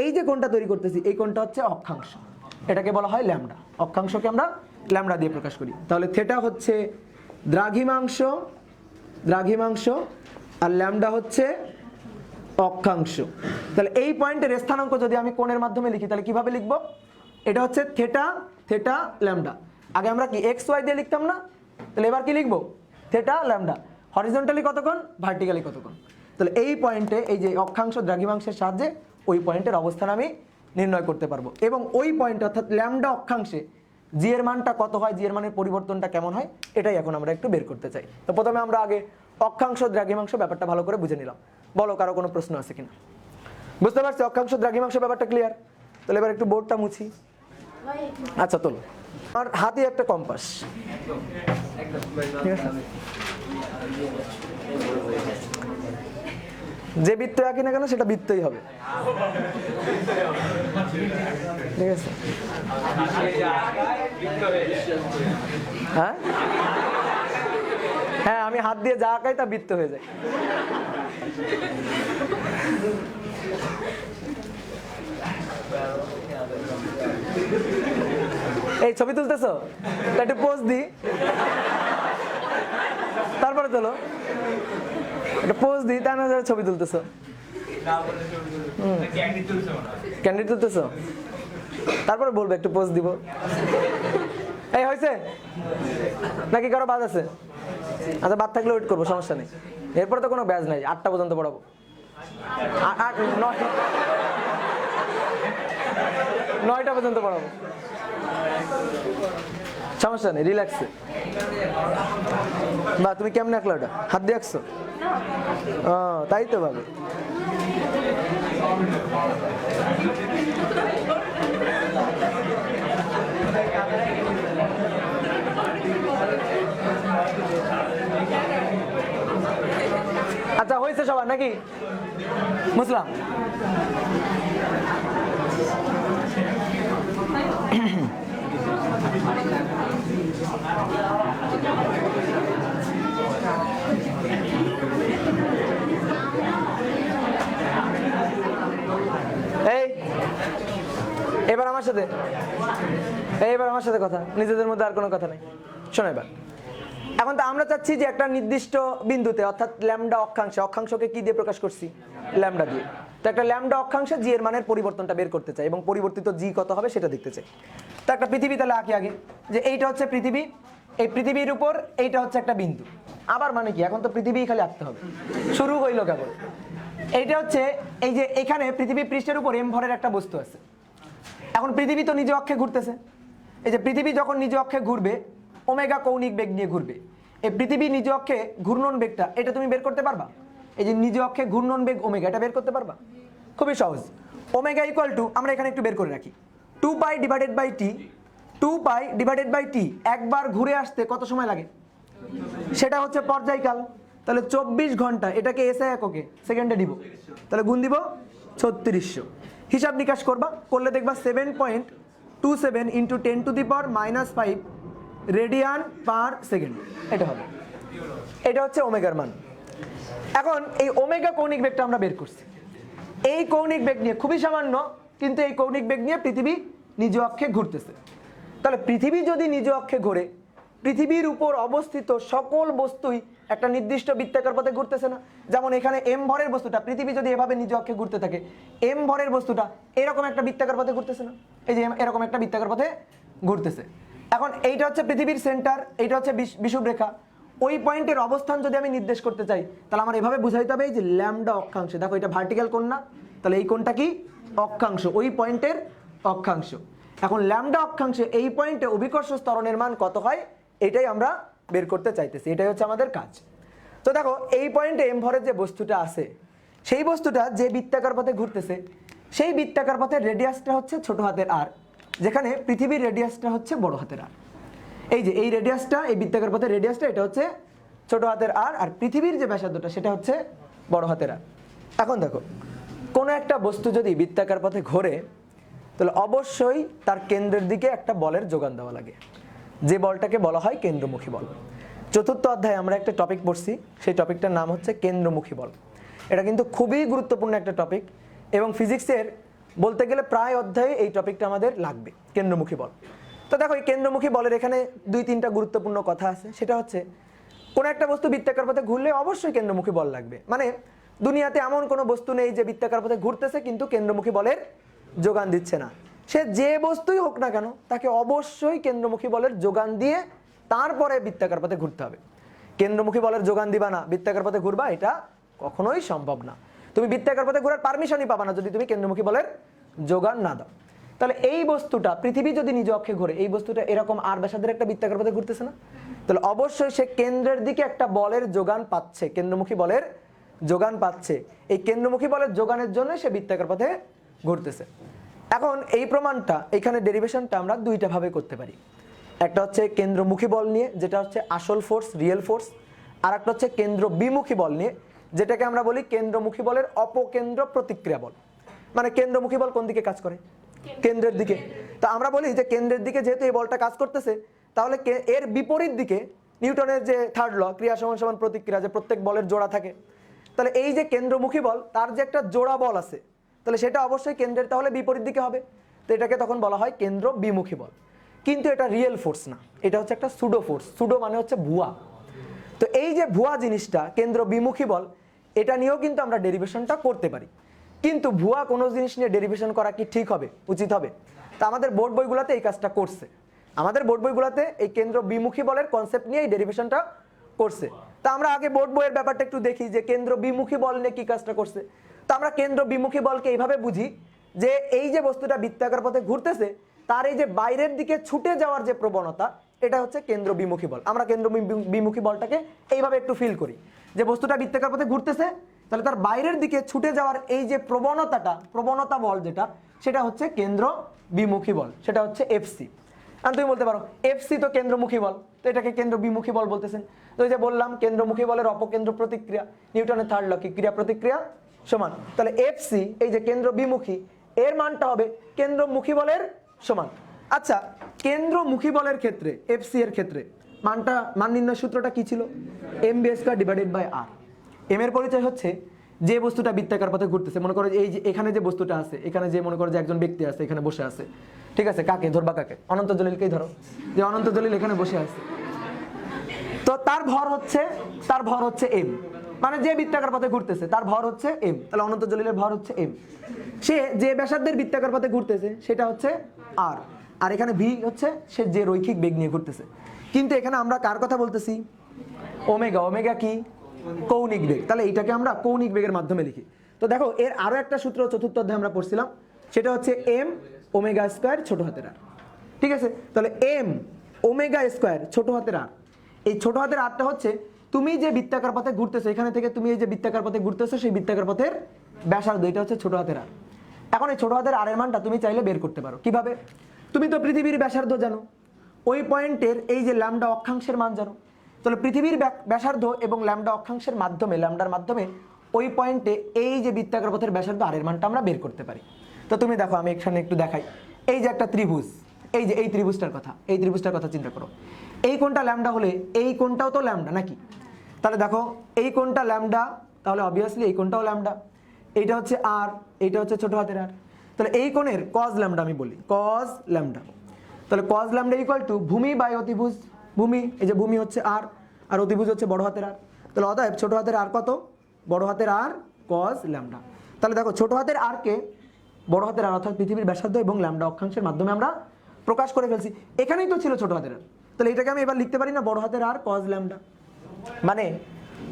এই যে কোণটা তৈরি করতেছি, এই কোণটা হচ্ছে অক্ষাংশ, এটাকে বলা হয় ল্যামডা। অক্ষাংশকে আমরা ল্যামডা দিয়ে প্রকাশ করি। তাহলে থেটা হচ্ছে দ্রাঘিমাংশ, দ্রাঘিমাংশ, আর ল্যামডা হচ্ছে অক্ষাংশ। তাহলে এই পয়েন্টের স্থানাঙ্ক যদি আমি কোণের মাধ্যমে লিখি তাহলে কিভাবে লিখব? এটা হচ্ছে থেটা, থেটা ল্যামডা। আগে আমরা কি এক্স ওয়াই দিয়ে লিখতাম না? তাহলে এবার কি লিখব? Theta lambda. হরিজন্টালি কতক্ষণ, ভার্টিক্যালি কতক্ষণ। তাহলে এই পয়েন্টে এই যে অক্ষাংশ দ্রাঘিমাংশের সাহায্যে ওই পয়েন্টের অবস্থান আমি নির্ণয় করতে পারবো এবং ওই পয়েন্ট অর্থাৎ ল্যামডা অক্ষাংশে জি এর মানটা কত হয়, জি এর মানের পরিবর্তনটা কেমন হয়, এটাই এখন আমরা একটু বের করতে চাই। তো প্রথমে আমরা আগে অক্ষাংশ দ্রাঘিমাংশ ব্যাপারটা ভালো করে বুঝে নিলাম। বলো কারো কোনো প্রশ্ন আছে কিনা? বুঝতে পারছি অক্ষাংশ দ্রাঘিমাংশ ব্যাপারটা ক্লিয়ার? তাহলে এবার একটু বোর্ডটা মুছি। আচ্ছা তোলো, আমার হাতে একটা কম্পাস, ঠিক আছে? যে বৃত্ত আঁকি না কেন সেটা বৃত্তই হবে, ঠিক আছে? হ্যাঁ হ্যাঁ, আমি হাত দিয়ে যা আঁকাই তা বৃত্ত হয়ে যায়। এই ছবি তুলতেছো, একটু পোজ দি, তারপরে তোলো, একটা পোজ দি, তার না ছবি তুলতেছো, ক্যান্ডি তুলতেছো, তারপরে বলবে একটু পোজ দিব। এই হয়েছে নাকি কারো বাদ আছে? আচ্ছা বাদ থাকলে ওয়েট করবো, সমস্যা নেই। এরপরে তো কোনো ব্যাজ নাই, 8টা পর্যন্ত পড়াবো। 9টা পর্যন্ত পড়াবো, সমস্যা নেই, রিল্যাক্সে। বা তুমি কেমন আঁকলো ওটা, হাত দিয়ে আঁকছো? ও তাই তো ভাবে। আচ্ছা হয়েছে সবার নাকি? বুঝলাম। এই এবার আমার সাথে, এইবার আমার সাথে কথা, নিজেদের মধ্যে আর কোনো কথা নেই। শোনো এবার, এখন তো আমরা চাচ্ছি যে একটা নির্দিষ্ট বিন্দুতে অর্থাৎ ল্যামডা অক্ষাংশে, অক্ষাংশকে কি দিয়ে প্রকাশ করছি? ল্যামডা দিয়ে। তো একটা ল্যামডা অক্ষাংশে জি এর মানের পরিবর্তনটা বের করতে চাই এবং পরিবর্তিত জি কত হবে সেটা দেখতে চাই। তো একটা পৃথিবী তাহলে আঁকি আগে, যে এইটা হচ্ছে পৃথিবী, এই পৃথিবীর উপর এইটা হচ্ছে একটা বিন্দু। আবার মানে কি, এখন তো পৃথিবী খালি আঁকতে হবে, শুরু হইলো কেবল। এইটা হচ্ছে এই যে এখানে পৃথিবী পৃষ্ঠের উপর এম ভরের একটা বস্তু আছে। এখন পৃথিবী তো নিজ অক্ষে ঘুরতেছে, এই যে পৃথিবী যখন নিজ অক্ষে ঘুরবে ওমেগা কৌণিক বেগ নিয়ে ঘুরবে। এই পৃথিবী নিজ অক্ষে ঘূর্ণন বেগটা এটা তুমি বের করতে পারবা? এই যে নিজ অক্ষে ঘূর্ণন বেগ ওমেগা, এটা বের করতে পারবা? খুবই সহজ। ওমেগা ইকুয়াল টু, আমরা এখানে একটু বের করে রাখি, 2 pi divided by T. 2 pi divided by T, একবার ঘুরে আসতে কত সময় লাগে? সেটা হচ্ছে পর্যায়কাল। তাহলে 24 ঘন্টা, এটাকে এসআই এককে সেকেন্ডে দিব, তাহলে গুণ দিব 3600। হিসাব নিকাশ করবা, করলে দেখবা 7.27 ইন্টু 10⁻⁻5 রেডিয়ান পার সেকেন্ড, এটা হবে। এটা হচ্ছে ওমেগার মান। এখন এই ওমেগা কৌণিক বেগটা আমরা বের করছি। এই কৌণিক বেগ নিয়ে খুবই সামান্য, কিন্তু এই কৌণিক বেগ নিয়ে পৃথিবী নিজ অক্ষে ঘুরতেছে। তাহলে পৃথিবী যদি নিজ অক্ষে ঘোরে, পৃথিবীর উপর অবস্থিত সকল বস্তুই একটা নির্দিষ্ট বৃত্তাকার পথে ঘুরতেছে না? যেমন এখানে এম ভরের বস্তুটা, পৃথিবী যদি এভাবে নিজ অক্ষে ঘুরতে থাকে, এম ভরের বস্তুটা এরকম একটা বৃত্তাকার পথে ঘুরতেছে না? এই যে এরকম একটা বৃত্তাকার পথে ঘুরতেছে। এখন এইটা হচ্ছে পৃথিবীর সেন্টার, এইটা হচ্ছে বিষুবরেখা। ওই পয়েন্টের অবস্থান যদি আমি নির্দেশ করতে চাই, তাহলে আমার এভাবে বুঝাইতে হবে, এই যে ল্যামডা অক্ষাংশে, দেখো এটা ভার্টিক্যাল কোণ না, তাহলে এই কোণটা কি? অক্ষাংশ, ওই পয়েন্টের অক্ষাংশ। এখন ল্যামডা অক্ষাংশে এই পয়েন্টে অভিকর্ষ ত্বরণের মান কত হয়, এটাই আমরা বের করতে চাইতেছি, এটাই হচ্ছে আমাদের কাজ। তো দেখো এই পয়েন্টে এম ভরের যে বস্তুটা আছে, সেই বস্তুটা যে বৃত্তাকার পথে ঘুরতেছে, সেই বৃত্তাকার পথের রেডিয়াসটা হচ্ছে ছোট হাতের আর, যেখানে পৃথিবীর রেডিয়াসটা হচ্ছে বড় হাতের আর। এই যে এই রেডিয়াসটা, এই বৃত্তাকার পথের রেডিয়াসটা, এটা হচ্ছে ছোট হাতের আর, আর পৃথিবীর যে ব্যাসার্ধটা সেটা হচ্ছে বড় হাতের আর। এখন দেখো কোনো একটা বস্তু যদি বৃত্তাকার পথে ঘোরে, তাহলে অবশ্যই তার কেন্দ্রের দিকে একটা বলের যোগান দেওয়া লাগে, যে বলটাকে বলা হয় কেন্দ্রমুখী বল। চতুর্থ অধ্যায়ে আমরা একটা টপিক পড়ছি, সেই টপিকটার নাম হচ্ছে কেন্দ্রমুখী বল। এটা কিন্তু খুবই গুরুত্বপূর্ণ একটা টপিক, এবং ফিজিক্সের বলতে গেলে প্রায় অধ্যায়ে এই টপিকটা আমাদের লাগবে, কেন্দ্রমুখী বল। তো দেখো এই কেন্দ্রমুখী বলের এখানে 2-3টা গুরুত্বপূর্ণ কথা আছে। সেটা হচ্ছে, কোনো একটা বস্তু বৃত্তাকার পথে ঘুরলে অবশ্যই কেন্দ্রমুখী বল লাগবে। মানে দুনিয়াতে এমন কোনো বস্তু নেই যে বৃত্তাকার পথে ঘুরতেছে কিন্তু কেন্দ্রমুখী বলের যোগান দিচ্ছে না। সে যে বস্তুই হোক না কেন, তাকে অবশ্যই কেন্দ্রমুখী বলের যোগান দিয়ে তারপরে বৃত্তাকার পথে ঘুরতে হবে। কেন্দ্রমুখী বলের যোগান দিবা না, বৃত্তাকার পথে ঘুরবা, এটা কখনোই সম্ভব না। তুমি বৃত্তাকার পথে ঘোরার পারমিশনই পাবা না যদি তুমি কেন্দ্রমুখী বলের যোগান না দাও। তাহলে এই বস্তুটা, পৃথিবী যদি নিজ অক্ষে ঘোরে, এই বস্তুটা এরকম আর ব্যাসার্ধের একটা বৃত্তাকার পথে ঘুরতেছে না? তাহলে অবশ্যই সে কেন্দ্রের দিকে একটা বলের যোগান পাচ্ছে, কেন্দ্রমুখী বলের যোগান পাচ্ছে। এই কেন্দ্রমুখী বলের যোগানের জন্য সে বৃত্তাকার পথে ঘুরতেছে। এখন এই প্রমাণটা, এখানে ডেরিভেশনটা আমরা 2টা ভাবে করতে পারি। একটা হচ্ছে কেন্দ্রমুখী বল নিয়ে, যেটা হচ্ছে আসল ফোর্স, রিয়েল ফোর্স। আর একটা হচ্ছে কেন্দ্র বিমুখী বল নিয়ে, যেটাকে আমরা বলি কেন্দ্রমুখী বলের অপকেন্দ্র প্রতিক্রিয়া বল। মানে কেন্দ্রমুখী বল কোন দিকে কাজ করে? কেন্দ্রের দিকে। তো আমরা বলি যে কেন্দ্রের দিকে যেহেতু এই বলটা কাজ করতেছে, তাহলে এর বিপরীত দিকে নিউটনের যে থার্ড ল, ক্রিয়া সমান সমান প্রতিক্রিয়া, যে প্রত্যেক বলের জোড়া থাকে, তাহলে এই যে কেন্দ্রমুখী বল, তার যে একটা জোড়া বল আছে, তাহলে সেটা অবশ্যই কেন্দ্রের তাহলে বিপরীত দিকে হবে। তো এটাকে তখন বলা হয় কেন্দ্র বিমুখী বল। কিন্তু এটা রিয়েল ফোর্স না, এটা হচ্ছে একটা সুডো ফোর্স। সুডো মানে হচ্ছে ভুয়া। তো এই যে ভুয়া জিনিসটা, কেন্দ্র বিমুখী বল, এটা নিয়েও কিন্তু আমরা ডেরিভেশনটা করতে পারি। কিন্তু ভুয়া কোনো জিনিস নিয়ে ডেরিভেশন করা কি ঠিক হবে, উচিত হবে? তা আমাদের বোর্ড বইগুলোতে এই কাজটা করছে। আমাদের বোর্ড বইগুলোতে এই কেন্দ্র বিমুখী বলের কনসেপ্ট নিয়ে এই ডেরিভেশনটা করছে। তা আমরা আগে বোর্ড বইয়ের ব্যাপারটা একটু দেখি যে কেন্দ্র বিমুখী বল নিয়ে কি কাজটা করছে। তো আমরা কেন্দ্র বিমুখী বলকে এইভাবে বুঝি যে এই যে বস্তুটা বৃত্তাকার পথে ঘুরতেছে, তার এই যে বাইরের দিকে ছুটে যাওয়ার যে প্রবণতা, এটা হচ্ছে কেন্দ্র বিমুখী বল। আমরা কেন্দ্র বিমুখী বলটাকে এইভাবে একটু ফিল করি, যে বস্তুটা বৃত্তাকার পথে ঘুরতেছে, তাহলে তার বাইরের দিকে ছুটে যাওয়ার এই যে প্রবণতাটা, প্রবণতা বল যেটা, সেটা হচ্ছে কেন্দ্র বিমুখী বল, সেটা হচ্ছে এফসি। আর তুমি বলতে পারো এফসি তো কেন্দ্রমুখী বল, তো এটাকে কেন্দ্র বিমুখী বল বলতেছেন। তো এই যে বললাম কেন্দ্রমুখী বলের অপকেন্দ্র প্রতিক্রিয়া, নিউটনের থার্ড ল কি, ক্রিয়া প্রতিক্রিয়া সমান। তাহলে এফসি, এই যে কেন্দ্র বিমুখী, এর মানটা হবে কেন্দ্রমুখী বলের সমান। আচ্ছা, কেন্দ্রমুখী বলের ক্ষেত্রে, এফসি এর ক্ষেত্রে মান নির্ণয় সূত্রটা কি ছিল? mb²/r। এম এর পরিচয় হচ্ছে যে বস্তুটা বৃত্তাকার পথে ঘুরতেছে। মনে করো এই যে এখানে যে বস্তুটা আছে, এখানে যে মনে করো যে একজন ব্যক্তি আছে, এখানে বসে আছে, ঠিক আছে? কাকে ধরবা? কাকে? অনন্ত জলিলকেই ধরো, যে অনন্ত জলিল এখানে বসে আছে। তো তার ভর হচ্ছে এম, মানে যে বৃত্তাকার পথে ঘুরতেছে তার ভর হচ্ছে এম। তাহলে অনন্ত জলিলের ভর হচ্ছে এম। সে যে ব্যাসার্ধের বৃত্তাকার পথে ঘুরতেছে সেটা হচ্ছে আর, আর এখানে ভি হচ্ছে সে যে রৈখিক বেগ নিয়ে ঘুরতেছে। কিন্তু এখানে আমরা কার কথা বলতেছি? ওমেগা। ওমেগা কি? কৌণিক বেগ। তাহলে এইটাকে আমরা কৌণিক বেগের মাধ্যমে লিখি। তো দেখো এর আরো একটা সূত্র চতুর্থ অধ্যায়ে আমরা পড়ছিলাম, সেটা হচ্ছে এম ওমেগা স্কয়ার ছোট হাতের আর। ঠিক আছে? তাহলে এম ওমেগা স্কয়ার ছোট হাতের আর, এই ছোট হাতের আরটা হচ্ছে তুমি যে বৃত্তাকার পথে ঘুরতেছো, এখানে থেকে তুমি এই যে বৃত্তাকার পথে ঘুরতেছো, সেই বৃত্তাকার পথের ব্যাসার্ধ, এটা হচ্ছে ছোট হাতের আর। এখন এই ছোট হাতের আর এর মানটা তুমি চাইলে বের করতে পারো। কিভাবে? তুমি তো পৃথিবীর ব্যাসার্ধ জানো, ওই পয়েন্টের এই যে ল্যামডা অক্ষাংশের মান জানো, তাহলে পৃথিবীর ব্যাসার্ধ এবং ল্যামডা অক্ষাংশের মাধ্যমে, ল্যামডার মাধ্যমে ওই পয়েন্টে এই যে বৃত্তাকার পথের ব্যাসার্ধ আর এর মানটা আমরা বের করতে পারি। তো তুমি দেখো, আমি এখানে একটু দেখাই। এই যে একটা ত্রিভুজ, এই যে এই ত্রিভুজটার কথা চিন্তা করো। এই কোণটা ল্যামডা হলে এই কোণটাও তো ল্যামডা নাকি? তাহলে দেখো এই কোণটা ল্যামডা, তাহলে অবভিয়াসলি এই কোণটাও ল্যামডা। এইটা হচ্ছে আর, এইটা হচ্ছে ছোট হাতের আর। তাহলে এই কোণের কজ ল্যামডা আমি বলি, কজ ল্যামডা। তাহলে কজ ল্যামডা ইকুয়াল টু ভূমি বাই অতিভুজ। ভূমি, এই যে ভূমি হচ্ছে আর, আর অতিভুজ হচ্ছে বড় হাতের আর। তাহলে অতএব ছোট হাতের আর কত, বড় হাতের আর কজ ল্যামডা। তাহলে দেখো ছোট হাতের আর কে বড় হাতের আর অর্থাৎ পৃথিবীর ব্যাসার্ধ এবং ল্যামডা অক্ষাংশের মাধ্যমে আমরা প্রকাশ করে ফেলছি। এখানেই তো ছিল ছোট হাতের আর, তাহলে এটাকে আমি এবার লিখতে পারি না বড় হাতের আর কজ ল্যামডা। মানে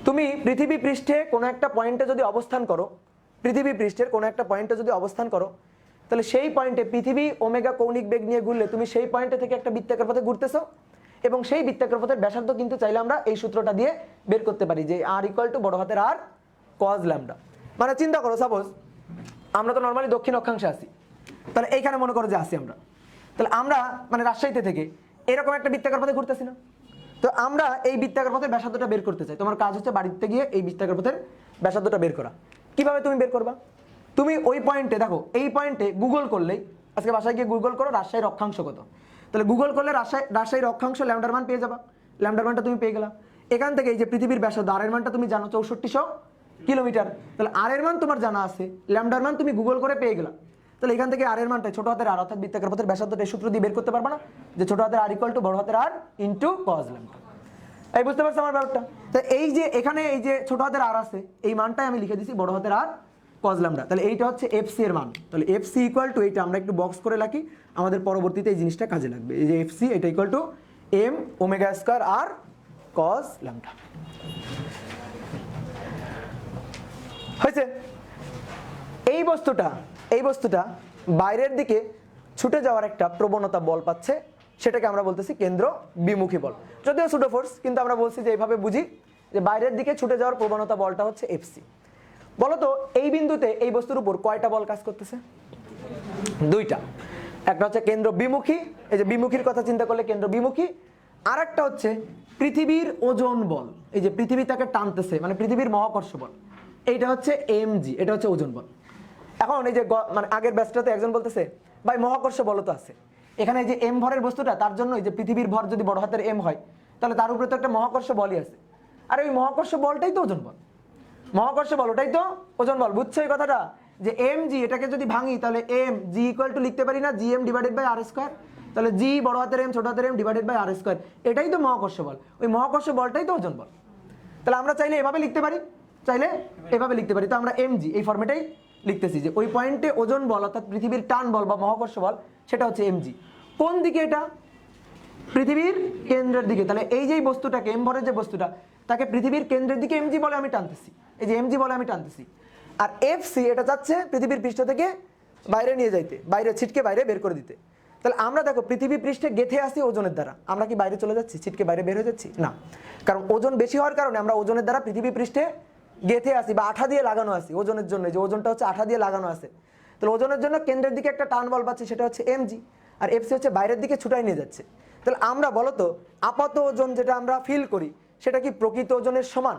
তুমি পৃথিবী পৃষ্ঠে কোনো একটা পয়েন্টে যদি অবস্থান করো, পৃথিবী পৃষ্ঠের কোনো একটা পয়েন্টে যদি অবস্থান করো, তাহলে সেই পয়েন্টে পৃথিবী ওমেগা কৌণিক বেগ নিয়ে ঘুরলে তুমি সেই পয়েন্টে থেকে একটা বৃত্তাকার পথে ঘুরতেছো, এবং সেই বৃত্তাকার পথের ব্যাসার্ধ কিন্তু চাইলে আমরা এই সূত্রটা দিয়ে বের করতে পারি যে আর ইকুয়াল টু বড় হাতের আর কজ ল্যামডা। মানে চিন্তা করো, সাপোজ আমরা তো নর্মালি দক্ষিণ অক্ষাংশে আসি, তাহলে এইখানে মনে করো যে আসি আমরা, তাহলে আমরা মানে রাজশাহীতে থেকে এরকম একটা বৃত্তাকার পথে ঘুরতেছি না, তো আমরা এই বৃত্তাকার পথের ব্যাসার্ধটা বের করতে চাই। তোমার কাজ হচ্ছে বাড়িতে গিয়ে এই বৃত্তাকার পথের ব্যাসার্ধটা বের করা। কিভাবে তুমি বের করবা? তুমি ওই পয়েন্টে দেখো, এই পয়েন্টে গুগল করলেই, আজকে বাসায় গিয়ে গুগল করো রাজশাহীর অক্ষাংশ কত, তাহলে গুগল করলে রাজশাহীর অক্ষাংশ ল্যামডার মান পেয়ে যাবা। ল্যামডার মানটা তুমি পেয়ে গেলা। এখান থেকে এই যে পৃথিবীর ব্যাসার্ধ আর এর মানটা তুমি জানো 6400 কিলোমিটার, তাহলে আর এর মান তোমার জানা আছে, ল্যামডার মান তুমি গুগল করে পেয়ে গেলা। তাহলে এখান থেকে আর এর মানটা ছোট হাতের আর অর্থাৎ বৃত্তাকার পথের ব্যাসার্ধটা এই সূত্র দিয়ে বের করতে পারবা না, যে ছোট হাতের আর ইকুয়াল টু বড় হাতের আর ইনটু কজ ল্যামডা। এই বুঝতে পারছো আমার ব্যাপারটা? তো এই যে এখানে এই যে ছোট হাতের আর আছে, এই মানটাই আমি লিখে দিছি বড় হাতের আর কজ ল্যামডা। তাহলে এইটা হচ্ছে এফসি এর মান। তাহলে এফসি ইকুয়াল টু এইটা আমরা একটু বক্স করে রাখি, আমাদের পরবর্তীতে এই জিনিসটা কাজে লাগবে। এই যে এফসি এটা equal to M omega square R cos lambda. হয়েছে? এই বস্তুটা বাইরের দিকে ছুটে যাওয়ার একটা প্রবণতা বল পাচ্ছে, সেটাকে আমরা বলতেছি কেন্দ্র বিমুখী বল। যদিও সুডো ফোর্স, কিন্তু আমরা বলছি যে এইভাবে বুঝি যে বাইরের দিকে ছুটে যাওয়ার প্রবণতা বলটা হচ্ছে এফসি। বলো তো এই বিন্দুতে এই বস্তুর উপর কয়টা বল কাজ করতেছে? দুইটা। একটা হচ্ছে কেন্দ্র বিমুখী, এই যে বিমুখীর কথা চিন্তা করলে কেন্দ্র বিমুখী, আর একটা হচ্ছে পৃথিবীর ওজন বল, এই যে পৃথিবী তাকে টানতেছে মানে পৃথিবীর মহাকর্ষ বল, এইটা হচ্ছে এমজি, এটা হচ্ছে ওজন বল। এখন এই যে মানে আগের ব্যাচটাতে একজন বলতেছে ভাই মহাকর্ষ বল তো আছে, এখানে এই যে এম ভরের বস্তুটা, তার জন্য এই যে পৃথিবীর ভর যদি বড় হাতের এম হয়, তাহলে তার উপরে তো একটা মহাকর্ষ বলই আছে। আর ওই মহাকর্ষ বলটাই তো ওজন বল, মহাকর্ষ বল ওটাই তো ওজন বল। বুঝছো এই কথাটা? যে এম জি, এটাকে যদি ভাঙি তাহলে এম জি ইকুয়াল টু লিখতে পারি না G M divided by R square. তাহলে জি বড় হাতের এম ছোট হাতের M divided by R square, এটাই তো মহাকর্ষ বল। ওই মহাকর্ষ বলটাই তো ওজন বল। তাহলে আমরা চাইলে এভাবে লিখতে পারি, চাইলে এভাবে লিখতে পারি। তো আমরা এম জি এই ফর্মেটেই লিখতেছি যে ওই পয়েন্টে ওজন বল অর্থাৎ পৃথিবীর টান বল বা মহাকর্ষ বল, সেটা হচ্ছে এম জি। কোন দিকে? এটা পৃথিবীর কেন্দ্রের দিকে। তাহলে এই যে বস্তুটাকে এম ভরের যে বস্তুটা, তাকে পৃথিবীর কেন্দ্রের দিকে এমজি বলে আমি টানতেছি, এই যে এমজি বলে আমি টানতেছি। আর এফসি এটা যাচ্ছে পৃথিবীর পৃষ্ঠ থেকে বাইরে নিয়ে যাইতে, বাইরে ছিটকে বাইরে বের করে দিতে। তাহলে আমরা দেখো পৃথিবী পৃষ্ঠে গেঁথে আসি ওজনের দ্বারা, আমরা কি বাইরে চলে যাচ্ছি, ছিটকে বাইরে বের হয়ে যাচ্ছি? না, কারণ ওজন বেশি হওয়ার কারণে আমরা ওজনের দ্বারা পৃথিবী পৃষ্ঠে গেঁথে আসি বা আঠা দিয়ে লাগানো আসি ওজনের জন্য, যে ওজনটা হচ্ছে আঠা দিয়ে লাগানো আছে। তাহলে ওজনের জন্য কেন্দ্রের দিকে একটা টান বল পাচ্ছি, সেটা হচ্ছে এমজি, আর এফসি হচ্ছে বাইরের দিকে ছুটাই নিয়ে যাচ্ছে। তাহলে আমরা বলতো আপাত ওজন যেটা আমরা ফিল করি, সেটা কি প্রকৃত ওজনের সমান?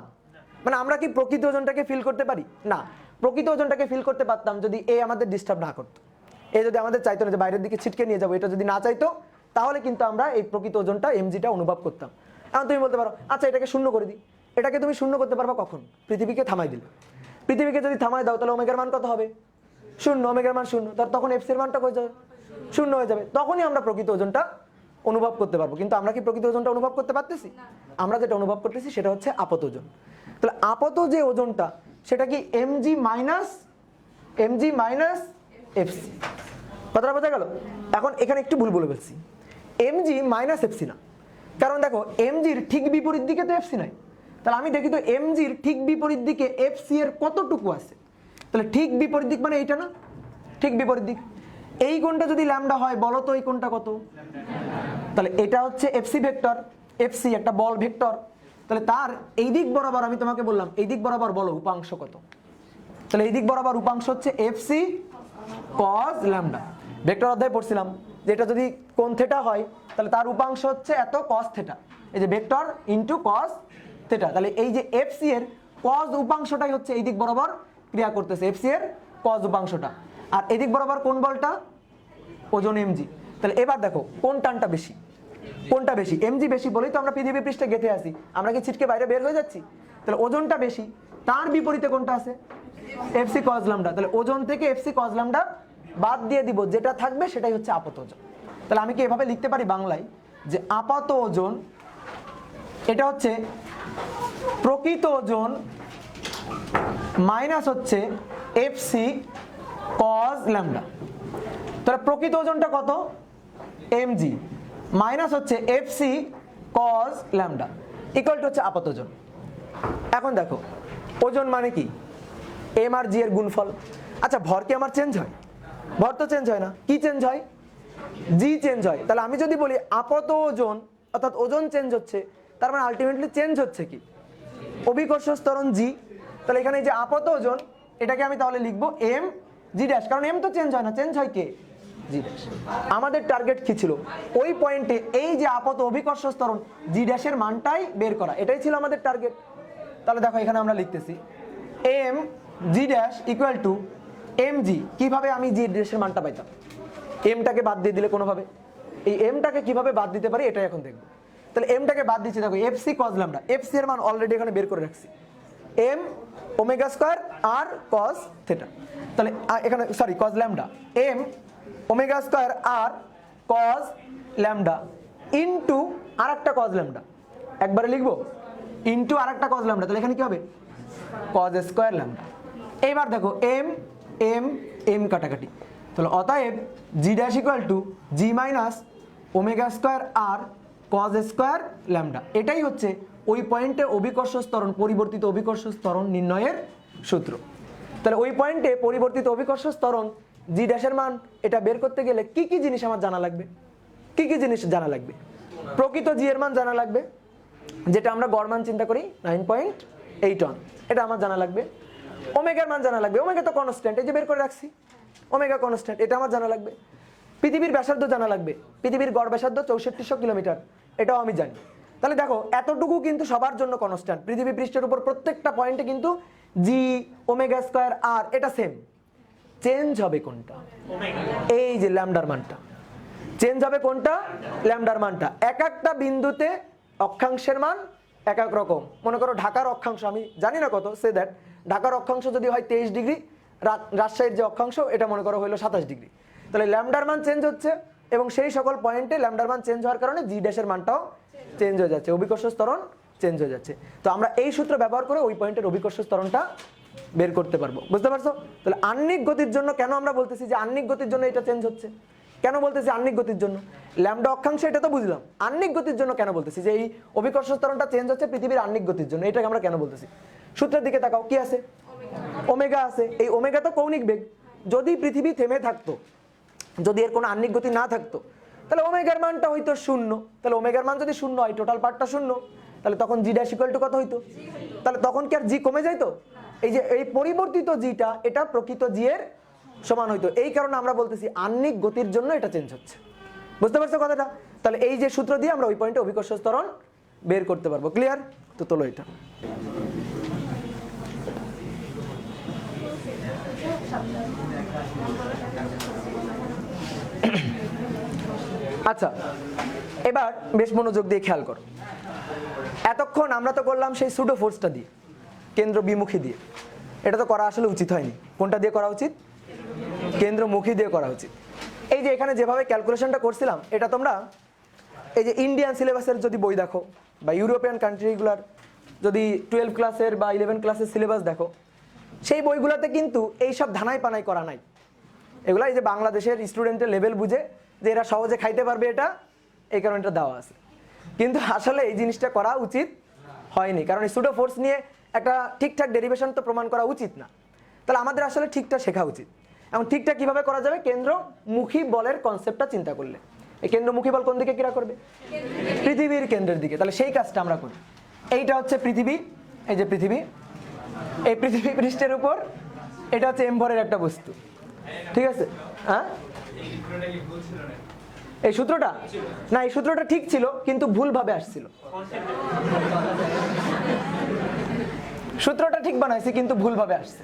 মানে আমরা কি প্রকৃত ওজনটাকে ফিল করতে পারি? না। প্রকৃত ওজনটাকে ফিল করতে পারতাম যদি এ আমাদের ডিস্টার্ব না করতো, এ যদি আমাদের চাইতো না যে বাইরের দিকে ছিটকে নিয়ে যাবো, এটা যদি না চাইতো, তাহলে কিন্তু আমরা এই প্রকৃত ওজনটা এমজিটা অনুভব করতাম। এখন তুমি বলতে পারো আচ্ছা এটাকে শূন্য করে দিই। এটাকে তুমি শূন্য করতে পারবা কখন? পৃথিবীকে থামাই দিলে। পৃথিবীকে যদি থামাই দাও তাহলে ওমেগার মান কত হবে? শূন্য। ওমেগার মান শূন্য, তার তখন এফসির মানটা হয়ে যাবে শূন্য হয়ে যাবে, তখনই আমরা প্রকৃত ওজনটা অনুভব করতে পারবো। কিন্তু আমরা কি প্রকৃত ওজনটা অনুভব করতে পারতেছি? আমরা যেটা অনুভব করতেছি সেটা হচ্ছে আপাত ওজন। তাহলে আপাত যে ওজনটা, সেটা কি এমজি মাইনাস এফসি। কথাটা বোঝা গেল? এখন এখানে একটু ভুল বলে ফেলছি, এমজি মাইনাস এফসি না, কারণ দেখো এমজির ঠিক বিপরীত দিকে তো এফসি নাই। তাহলে আমি দেখি তো এমজির ঠিক বিপরীত দিকে এফসি এর কতটুকু আছে। তাহলে ঠিক বিপরীত দিক মানে এইটা না, ঠিক বিপরীত দিক। এই কোণটা যদি ল্যামডা হয়, বলো তো এই কোণটা কত? তাহলে এটা হচ্ছে এফসি ভেক্টর, এফসি একটা বল ভেক্টর। তাহলে তার এই দিক বরাবর আমি তোমাকে বললাম, এই দিক বরাবর বলো উপাংশ কত? তাহলে এই দিক বরাবর উপাংশ হচ্ছে এফসি কজ ল্যামডা। ভেক্টর অধ্যায়ে পড়ছিলাম যে এটা যদি কোণ থিটা হয়, তাহলে তার উপাংশ হচ্ছে এত কজ থিটা, এই যে ভেক্টর ইনটু কজ থিটা। তাহলে এই যে এফসি এর কজ উপাংশটাই হচ্ছে এই দিক বরাবর ক্রিয়া করতেছে, এফসি এর কজ উপাংশটা। আর এই দিক বরাবর কোন বলটা? ওজন এমজি। তাহলে এবার দেখো কোন টানটা বেশি, কোনটা বেশি? এমজি বেশি বলেই তো আমরা পৃথিবী পৃষ্ঠে গেঁথে আসি, আমরা কি ছিটকে বাইরে বের হয়ে যাচ্ছি? তাহলে ওজনটা বেশি, তার বিপরীতে কোনটা আছে? FC cause lambda. তাহলে ওজন থেকে এফসি কজ ল্যামডা বাদ দিয়ে দিব, যেটা থাকবে সেটাই হচ্ছে আপাত ওজন। তাহলে আমি কি এভাবে লিখতে পারি বাংলায় যে আপাত ওজন এটা হচ্ছে প্রকৃত ওজন মাইনাস হচ্ছে এফসি কজ ল্যামডা। তাহলে প্রকৃত ওজনটা কত, এমজি মাইনাস হচ্ছে FC cause lambda equal to হচ্ছে আপাত ওজন। এখন দেখো ওজন মানে কি, এম আর জি এর গুণফল। আচ্ছা ভর কি আমার চেঞ্জ হয়? ভর তো চেঞ্জ হয় না, কি চেঞ্জ হয়, জি চেঞ্জ হয়। তাহলে আমি যদি বলি আপাত ওজন অর্থাৎ ওজন চেঞ্জ হচ্ছে, তার মানে আলটিমেটলি চেঞ্জ হচ্ছে কি, অভিকর্ষ ত্বরণ জি। তাহলে এখানে যে আপাত ওজন এটাকে আমি তাহলে লিখবো এম জি ড্যাশ, কারণ এম তো চেঞ্জ হয় না, চেঞ্জ হয় কে, জি ড্যাশ। আমাদের টার্গেট কি ছিল, ওই পয়েন্টে এই যে আপাত অভিকর্ষ ত্বরণ জি ড্যাশের মানটাই বের করা, এটাই ছিল আমাদের টার্গেট। তাহলে দেখো এখানে আমরা লিখতেছি M G dash equal to M G. কিভাবে আমি জি ড্যাশের মানটা পাইতাম, এমটাকে বাদ দিয়ে দিলে কোনোভাবে, এই এমটাকে কিভাবে বাদ দিতে পারি এটাই এখন দেখবো। তাহলে এমটাকে বাদ দিচ্ছি, দেখো এফসি কজ ল্যামডা, এফসি এর মান অলরেডি এখানে বের করে রাখছি, M omega square R cos theta. তাহলে এখানে sorry cos lambda, M omega square R cos lambda into আরেকটা কজ ল্যামডা, একবারে লিখবো ইনটু আরেকটা কজ ল্যামডা, তাহলে এখানে কি হবে কজ স্কয়ার ল্যামডা। এইবার দেখো এম এম এম কাটাকাটি, তাহলে অতএব G dash equal to G minus omega square R cos square lambda. এটাই হচ্ছে ওই পয়েন্টে অভিকর্ষ ত্বরণ, পরিবর্তিত অভিকর্ষ ত্বরণ নির্ণয়ের সূত্র। তাহলে ওই পয়েন্টে পরিবর্তিত অভিকর্ষ ত্বরণ জি ড্যাশের মান এটা বের করতে গেলে কি কি জিনিস আমার জানা লাগবে, কি কি জিনিস জানা লাগবে, প্রকৃত জি এর মান জানা লাগবে, যেটা আমরা গড় মান চিন্তা করি 9.8 এটা আমার জানা লাগবে। ওমেগার মান জানা লাগবে, ওমেগা তো কনস্ট্যান্ট, এই যে বের করে রাখছি ওমেগা কনস্ট্যান্ট, এটা আমার জানা লাগবে। পৃথিবীর ব্যাসার্ধ জানা লাগবে, পৃথিবীর গড় ব্যাসার্ধ 6400 কিলোমিটার, এটাও আমি জানি। তাহলে দেখো এতটুকু কিন্তু সবার জন্য কনস্ট্যান্ট, পৃথিবী পৃষ্ঠের উপর প্রত্যেকটা পয়েন্টে কিন্তু জি ওমেগা স্কয়ার আর এটা সেম। চেঞ্জ হবে কোনটা, এই যে ল্যামডার মানটা চেঞ্জ হবে, কোনটা ল্যামডার মানটা। এক একটা বিন্দুতে অক্ষাংশের মান এক এক রকম। মনে করো ঢাকার অক্ষাংশ আমি জানি না কত, সে দ্যাট ঢাকার অক্ষাংশ যদি হয় 23 ডিগ্রি, রাজশাহীর যে অক্ষাংশ এটা মনে করো হলো 27 ডিগ্রি, তাহলে ল্যামডার মান চেঞ্জ হচ্ছে এবং সেই সকল পয়েন্টে ল্যামডার মান চেঞ্জ হওয়ার কারণে জি ড্যাশের মানটাও চেঞ্জ হয়ে যাচ্ছে, অভিকর্ষ ত্বরণ চেঞ্জ হয়ে যাচ্ছে। তো আমরা এই সূত্র ব্যবহার করে ওই পয়েন্টের অভিকর্ষ ত্বরণটা বের করতে পারবো, বুঝতে পারছো? তাহলে আহ্নিক গতির জন্য কেন আমরা বলতেছি যে আহ্নিক গতির জন্য এটা চেঞ্জ হচ্ছে, কেন বলতেছি আহ্নিক গতির জন্য, ল্যামডা অক্ষাংশ এটা তো বুঝলাম, আহ্নিক গতির জন্য কেন বলতেছি যে এই অভিকর্ষ ত্বরণটা চেঞ্জ হচ্ছে পৃথিবীর আহ্নিক গতির জন্য, এটাকে আমরা কেন বলতেছি, সূত্রের দিকে তাকাও, কি আছে ওমেগা আছে, এই ওমেগা তো কৌণিক বেগ। যদি পৃথিবী থেমে থাকতো, যদি এর কোনো আহ্নিক গতি না থাকতো, তাহলে ওমেগার মানটা হইতো 0। তাহলে ওমেগার মান যদি 0 হয়, টোটাল পার্টটা 0, তাহলে তখন জি ড্যাশ ইকুয়াল টু কত হইতো, তাহলে তখন কি আর জি কমে যাইতো? এই যে এই পরিবর্তিত জিটা এটা প্রকৃত জি এর সমান হইতো। এই কারণে আমরা বলতেছি আহ্নিক গতির জন্য এটা চেঞ্জ হচ্ছে, বুঝতে পারছো কথাটা? তাহলে এই যে সূত্র দিয়ে আমরা ওই পয়েন্টে অভিকর্ষ ত্বরণ বের করতে পারবো, ক্লিয়ার? তো তোলো এটা। আচ্ছা এবার বেশ মনোযোগ দিয়ে খেয়াল করো, এতক্ষণ আমরা তো করলাম সেই সুডো ফোর্সটা দিয়ে, কেন্দ্র বিমুখী দিয়ে, এটা তো করা আসলে উচিত হয়নি। কোনটা দিয়ে করা উচিত, কেন্দ্রমুখী দিয়ে করা উচিত। এই যে এখানে যেভাবে ক্যালকুলেশনটা করছিলাম, এটা তোমরা এই যে ইন্ডিয়ান সিলেবাসের যদি বই দেখো বা ইউরোপিয়ান কান্ট্রিগুলার যদি 12 ক্লাসের বা 11 ক্লাসের সিলেবাস দেখো, সেই বইগুলোতে কিন্তু এইসব ধানাই পানাই করা নাই। এগুলা এই যে বাংলাদেশের স্টুডেন্টের লেভেল বুঝে যে এরা সহজে খাইতে পারবে এটা, এই কারণে এটা দেওয়া আছে। কিন্তু আসলে এই জিনিসটা করা উচিত হয়নি, কারণ এই সুডো ফোর্স নিয়ে একটা ঠিকঠাক ডেরিভেশন তো প্রমাণ করা উচিত না। তাহলে আমাদের আসলে ঠিকঠাক শেখা উচিত। এবং ঠিকঠাক কিভাবে করা যাবে, কেন্দ্রমুখী বলের কনসেপ্টটা চিন্তা করলে। এই কেন্দ্রমুখী বল কোন দিকে ক্রিয়া করবে, পৃথিবীর কেন্দ্রের দিকে। তাহলে সেই কাজটা আমরা করি। এইটা হচ্ছে পৃথিবী, এই যে পৃথিবী, এই পৃথিবী পৃষ্ঠের উপর এটা হচ্ছে এম ভরের একটা বস্তু, ঠিক আছে? হ্যাঁ এই সূত্রটা না, এই সূত্রটা ঠিক ছিল কিন্তু ভুলভাবে আসছিল। সূত্রটা ঠিক বানাইছি কিন্তু ভুলভাবে আসছে।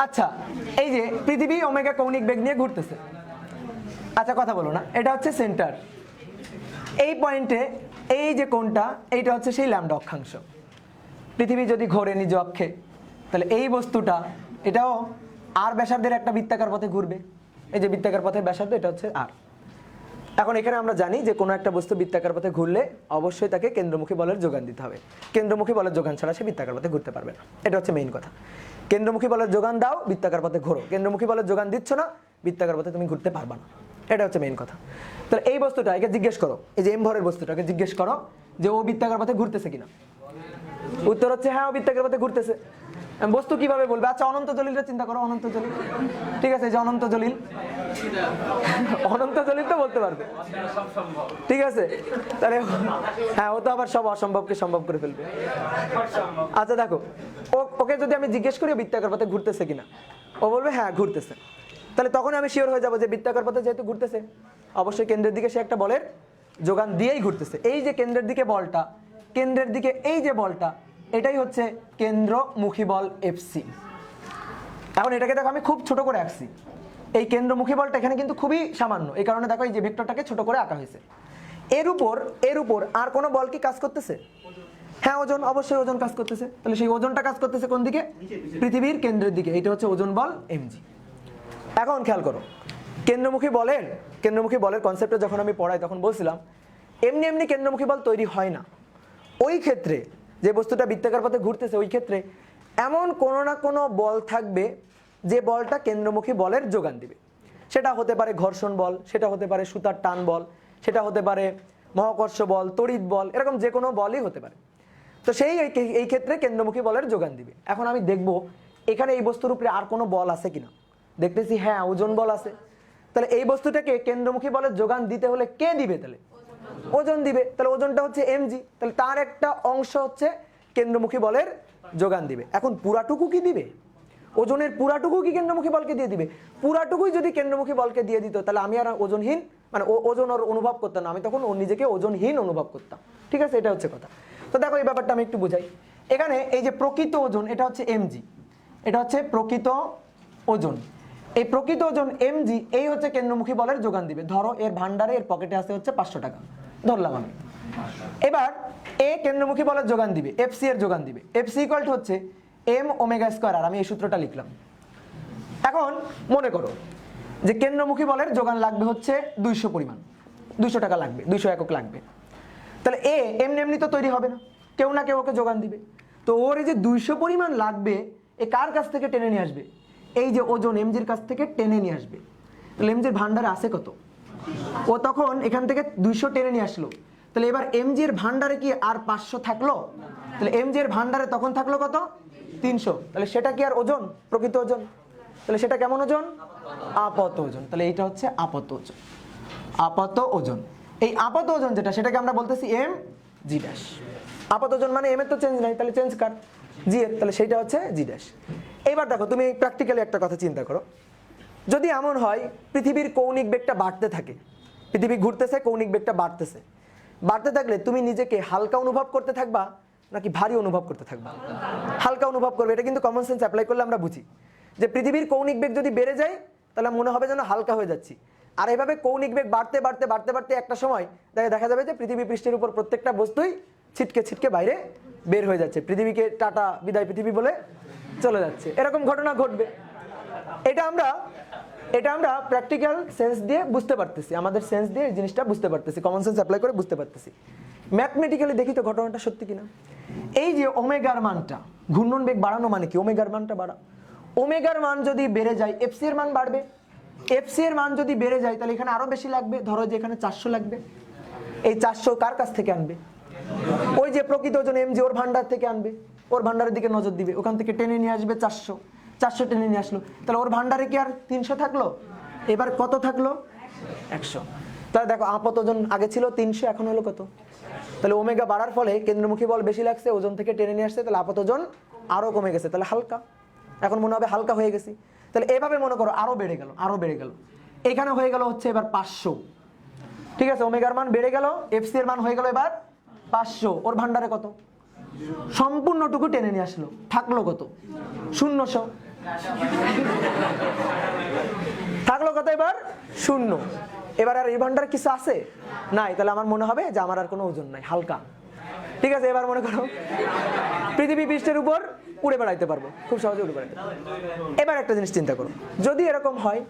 আচ্ছা এই যে পৃথিবী ওমেগা কৌণিক বেগ নিয়ে ঘুরতেছে, আচ্ছা কথা বলো না, এটা হচ্ছে সেন্টার। এই পয়েন্টে এই যে কোণটা, এইটা হচ্ছে সেই ল্যামডা অক্ষাংশ। পৃথিবী যদি ঘোরে নিজ অক্ষে, তাহলে এই বস্তুটা এটাও আর ব্যাসার্ধের একটা বৃত্তাকার পথে ঘুরবে, এই যে বৃত্তাকার পথের ব্যাসার্ধ এটা হচ্ছে আর। এখন এখানে আমরা জানি যে কোনো একটা বস্তু বৃত্তাকার পথে ঘুরলে অবশ্যই তাকে কেন্দ্রমুখী বলের যোগান দিতে হবে, কেন্দ্রমুখী বলের যোগান ছাড়া সে বৃত্তাকার পথে ঘুরতে পারবে না। এটা হচ্ছে মেইন কথা। কেন্দ্রমুখী বলের যোগান দাও, বৃত্তাকার পথে ঘোরো। কেন্দ্রমুখী বলের যোগান দিচ্ছ না, বৃত্তাকার পথে তুমি ঘুরতে পারবা না। এটা হচ্ছে মেইন কথা। তাহলে এই বস্তুটা একে জিজ্ঞেস করো, এই যে এম ভরের বস্তুটাকে জিজ্ঞেস করো যে ও বৃত্তাকার পথে ঘুরতেছে কিনা। উত্তর হচ্ছে হ্যাঁ, ও বৃত্তাকার পথে ঘুরতেছে। বস্তু কিভাবে বলবে? আচ্ছা, অনন্ত জলিলটা চিন্তা করো, অনন্ত জলিল। ঠিক আছে, যে অনন্ত জলিল, অনন্ত জলিল তো বলতে পারবে, ঠিক আছে। তাহলে হ্যাঁ, ও তো আবার সব অসম্ভবকে সম্ভব করে ফেলবে। আচ্ছা দেখো, ওকে যদি আমি জিজ্ঞেস করি বৃত্তাকার পথে ঘুরতেছে কিনা, ও বলবে হ্যাঁ ঘুরতেছে। তাহলে তখন আমি শিওর হয়ে যাবো যে বৃত্তাকার পথে যেহেতু ঘুরতেছে, অবশ্যই কেন্দ্রের দিকে সে একটা বলের যোগান দিয়েই ঘুরতেছে। এই যে কেন্দ্রের দিকে বলটা, কেন্দ্রের দিকে এই যে বলটা, এটাই হচ্ছে কেন্দ্রমুখী বল এফসি। এখন এটাকে দেখো আমি খুব ছোট করে আঁকছি। এই কেন্দ্রমুখী বলটা এখানে কিন্তু খুবই সামান্য, এই কারণে দেখো এই যে ভেক্টরটাকে ছোট করে আঁকা হয়েছে। এর উপর আর কোনো বল কি কাজ করতেছে? হ্যাঁ, ওজন, অবশ্যই ওজন কাজ করতেছে। তাহলে সেই ওজনটা কাজ করতেছে কোন দিকে? পৃথিবীর কেন্দ্রের দিকে। এটা হচ্ছে ওজন বল এমজি। এখন খেয়াল করো, কেন্দ্রমুখী বলের কনসেপ্টটা যখন আমি পড়াই তখন বলছিলাম এমনি এমনি কেন্দ্রমুখী বল তৈরি হয় না। ওই ক্ষেত্রে যে বস্তুটা বৃত্তাকার পথে ঘুরতেছে, ওই ক্ষেত্রে এমন কোনো না কোনো বল থাকবে যে বলটা কেন্দ্রমুখী বলের যোগান দিবে। সেটা হতে পারে ঘর্ষণ বল, সেটা হতে পারে সুতার টান বল, সেটা হতে পারে মহাকর্ষ বল, তড়িৎ বল, এরকম যে কোনো বলই হতে পারে। তো এই ক্ষেত্রে কেন্দ্রমুখী বলের যোগান দিবে। এখন আমি দেখব এখানে এই বস্তুর উপরে আর কোনো বল আছে কিনা। দেখতেছি হ্যাঁ, ওজন বল আছে। তাহলে এই বস্তুটাকে কেন্দ্রমুখী বলের যোগান দিতে হলে কে দিবে? তাহলে ওজন দিবে। তাহলে ওজনটা হচ্ছে এমজি, তাহলে তার একটা অংশ হচ্ছে কেন্দ্রমুখী বলের যোগান দিবে। এখন পুরাটুকু কি দিবে? ওজনের পুরাটুকু কি কেন্দ্রমুখী বলকে দিয়ে দিবে? পুরাটুকুই যদি কেন্দ্রমুখী বলকে দিয়ে দিত, তাহলে আমি আর ওজনহীন, মানে ওজন ওর অনুভব করতাম না, আমি তখন ও নিজেকে ওজনহীন অনুভব করতাম। ঠিক আছে, এটা হচ্ছে কথা। তো দেখো এই ব্যাপারটা আমি একটু বুঝাই। এখানে এই যে প্রকৃত ওজন, এটা হচ্ছে এমজি, এটা হচ্ছে প্রকৃত ওজন। এই প্রকৃত ওজন এমজি, এই হচ্ছে কেন্দ্রমুখী বলের যোগান দিবে। ধরো এর ভান্ডারে, এর পকেটে আছে হচ্ছে 500 টাকা ধরলাম আমি। এবার এ কেন্দ্রমুখী বলের যোগান দিবে, এফসি এর যোগান দিবে। এফসি ইকুয়াল টু হচ্ছে এম ওমেগা স্কয়ার আর। আমি এই সূত্রটা লিখলাম। এখন মনে করো যে কেন্দ্রমুখী বলের যোগান লাগবে হচ্ছে 200 পরিমাণ, 200 টাকা লাগবে, 200 একক লাগবে। তাহলে এ এমনি এমনি তো তৈরি হবে না, কেউ না কেউ ওকে যোগান দিবে। তো ওর এই যে 200 পরিমাণ লাগবে, এ কার কাছ থেকে টেনে নিয়ে আসবে? এই যে ওজন এমজির কাছ থেকে টেনে নিয়ে আসবে। তাহলে এমজির ভান্ডারে আছে কত? ও তখন এখান থেকে 200 টেনে নিয়ে আসলো। তাহলে এবার এমজির ভান্ডারে কি আর 500 থাকলো? তাহলে এমজির ভান্ডারে তখন থাকলো কত? 300। তাহলে সেটা কি আর ওজন? প্রকৃত ওজন। তাহলে সেটা কেমন ওজন? আপাত ওজন। তাহলে এইটা হচ্ছে আপাত ওজন। আপাত ওজন, এই আপাত ওজন যেটা, সেটাকে আমরা বলতেছি এম জি ড্যাশ। আপাত ওজন মানে এম এর তো চেঞ্জ নাই, তাহলে চেঞ্জ কার? জি এর। তাহলে সেইটা হচ্ছে জি ড্যাশ। এইবার দেখো তুমি প্র্যাকটিক্যালি একটা কথা চিন্তা করো। যদি এমন হয় পৃথিবীর কৌণিক বেগটা বাড়তে থাকে, পৃথিবী ঘুরতেছে, কৌণিক বেগটা বাড়তেছে, বাড়তে থাকলে তুমি নিজেকে হালকা অনুভব করতে থাকবা নাকি ভারী অনুভব করতে থাকবা? হালকা অনুভব করবে। এটা কিন্তু কমন সেন্স অ্যাপ্লাই করলে আমরা বুঝি যে পৃথিবীর কৌণিক বেগ যদি বেড়ে যায় তাহলে মনে হবে যেন হালকা হয়ে যাচ্ছি। আর এইভাবে কৌণিক বেগ বাড়তে বাড়তে বাড়তে বাড়তে একটা সময় দেখা যাবে যে পৃথিবী পৃষ্ঠের উপর প্রত্যেকটা বস্তুই ছিটকে ছিটকে বাইরে বের হয়ে যাচ্ছে, পৃথিবীকে টাটা বিদায় পৃথিবী বলে চলে যাচ্ছে। এরকম ঘটনা ঘটবে। এটা আমরা প্র্যাকটিক্যাল সেন্স দিয়ে বুঝতে পারতেছি, আমাদের সেন্স দিয়ে এই জিনিসটা বুঝতে পারতেছি, কমন সেন্স অ্যাপ্লাই করে বুঝতে পারতেছি। ম্যাথমেটিক্যালি দেখি তো ঘটনাটা সত্যি কিনা। এই যে ওমেগার মানটা, ঘূর্ণন বেগ বাড়ানো মানে কি? ওমেগার মানটা বাড়া। ওমেগার মান যদি বেড়ে যায়, এফসি এর মান বাড়বে। এফসি এর মান যদি বেড়ে যায় তাহলে এখানে আরো বেশি লাগবে। ধরো যে এখানে 400 লাগবে। এই 400 কার কাছ থেকে আনবে? ওই যে প্রকৃত ওজন এমজি, ওর ভান্ডার থেকে আনবে। ওর ভান্ডারের দিকে নজর দিবে, ওখান থেকে টেনে নিয়ে আসবে 400 টেনে নিয়ে আসলো। তাহলে ওর ভান্ডারে কি আর 300 থাকলো? এবার কত থাকলো? 100। তাহলে দেখো আপাত ওজন আগে ছিল 300, এখন হলো কত? তাহলে ওমেগা বাড়ার ফলে কেন্দ্রমুখী বল বেশি লাগছে, ওজন থেকে টেনে নিয়ে আসছে, তাহলে আপাত ওজন আরো কমে গেছে, তাহলে হালকা। এখন মনে হবে হালকা হয়ে গেছি। তাহলে এভাবে মনে করো আরো বেড়ে গেল, আরো বেড়ে গেল। এখানে হয়ে গেল হচ্ছে এবার 500। ঠিক আছে, ওমেগার মান বেড়ে গেল, এফসি এর মান হয়ে গেল এবার 500। ওর ভান্ডারে কত? সম্পূর্ণটুকু টেনে নিয়ে আসলো, থাকলো কত? 000। থাকলো কত এবার? 0। এবার আর এই ভান্ডারে কিছু আছে? নাই। তাহলে আমার মনে হবে যে আমার আর কোনো ওজন নাই, হালকা। ঠিক আছে, এবার মনে করো পৃথিবী পৃষ্ঠের উপর উড়ে বেড়াইতে পারবো, খুব সহজে উড়ে বেড়াইতে পারবো। এবার একটা জিনিস চিন্তা করো, যদি এরকম হয়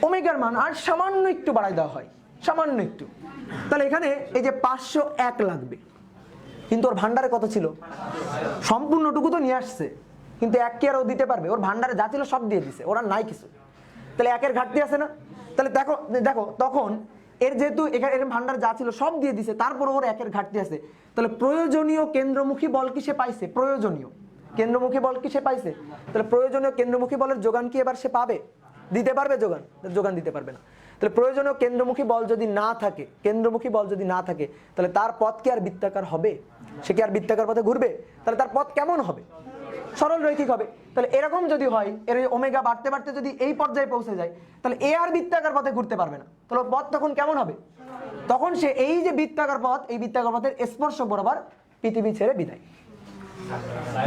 ওমেগার মান আর সামান্য একটু বাড়াই দেওয়া হয়, সামান্য একটু, তাহলে এখানে এই যে 501 লাগবে, কিন্তু ওর ভান্ডারে কত ছিল? সম্পূর্ণটুকু তো নিয়ে আসছে, কিন্তু 1 কি আর ও দিতে পারবে? ওর ভান্ডারে যা ছিল সব দিয়ে দিছে, ওরা নাই কিছু, তাহলে 1-এর ঘাটতি আছে না? তাহলে দেখো দেখো তখন এর যেহেতু এখানে এর ভান্ডার যা ছিল সব দিয়ে দিছে, তারপর ওর 1-এর ঘাটতি আছে, তাহলে প্রয়োজনীয় কেন্দ্রমুখী বল কি সে পাইছে? প্রয়োজনীয় কেন্দ্রমুখী বল কি সে পাইছে? তাহলে প্রয়োজনীয় কেন্দ্রমুখী বলের যোগান কি এবার সে পাবে? দিতে পারবে যোগান? যোগান দিতে পারবে না। তাহলে প্রয়োজনীয় কেন্দ্রমুখী বল যদি না থাকে, কেন্দ্রমুখী বল যদি না থাকে, তাহলে তার পথ কি আর বৃত্তাকার হবে? সে কি আর বৃত্তাকার পথে ঘুরবে? তাহলে তার পথ কেমন হবে? সরল রৈখিক হবে। তাহলে এরকম যদি হয়, এর ওমেগা বাড়তে বাড়তে যদি এই পর্যায়ে পৌঁছে যায়, তাহলে এ আর বৃত্তাকার পথে ঘুরতে পারবে না। তাহলে পথ তখন কেমন হবে? তখন সে এই যে বৃত্তাকার পথ, এই বৃত্তাকার পথের স্পর্শ বরাবর পৃথিবী ছেড়ে বিদায়।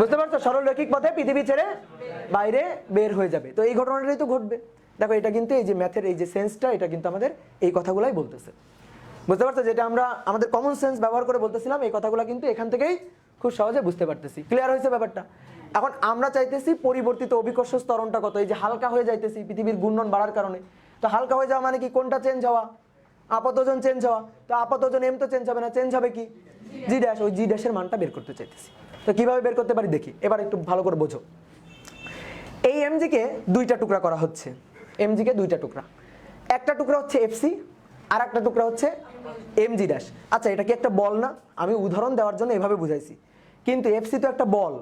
বুঝতে পারছো? সরল রৈখিক পথে পৃথিবী ছেড়ে বাইরে বের হয়ে যাবে। তো এই ঘটনাটাই তো ঘটবে। দেখো এটা কিন্তু এই যে ম্যাথের এই যে সেন্সটা, এটা কিন্তু আমাদের এই কথাগুলাই বলতেছে। বুঝতে পারছো? যেটা আমরা আমাদের কমন সেন্স ব্যবহার করে বলতেছিলাম, এই কথাগুলো কিন্তু এখান থেকেই খুব সহজে বুঝতে পারতেছি। ক্লিয়ার হয়েছে ব্যাপারটা? এখন আমরা চাইতেছি পরিবর্তিত অভিকর্ষ ত্বরণটা কত, এই যে হালকা হয়ে যাইতেছি পৃথিবীর ঘূর্ণন বাড়ার কারণে। তো হালকা হয়ে যাওয়া মানে কি? কোনটা চেঞ্জ হওয়া? আপাত ওজন চেঞ্জ হওয়া। তো আপাত ওজন এম তো চেঞ্জ হবে না, চেঞ্জ হবে কি? জি ড্যাশ। ওই জি ড্যাশের মানটা বের করতে চাইতেছি। তো কিভাবে বের করতে পারি দেখি, এবার একটু ভালো করে বোঝো। এই এমজিকে দুইটা টুকরা করা হচ্ছে, এমজিকে দুইটা টুকরা, একটা টুকরা হচ্ছে এফসি আর একটা টুকরা হচ্ছে এমজি ড্যাশ। আচ্ছা এটা কি একটা বল না? আমি উদাহরণ দেওয়ার জন্য এভাবে বুঝাইছি, কিন্তু এফসি তো একটা বল,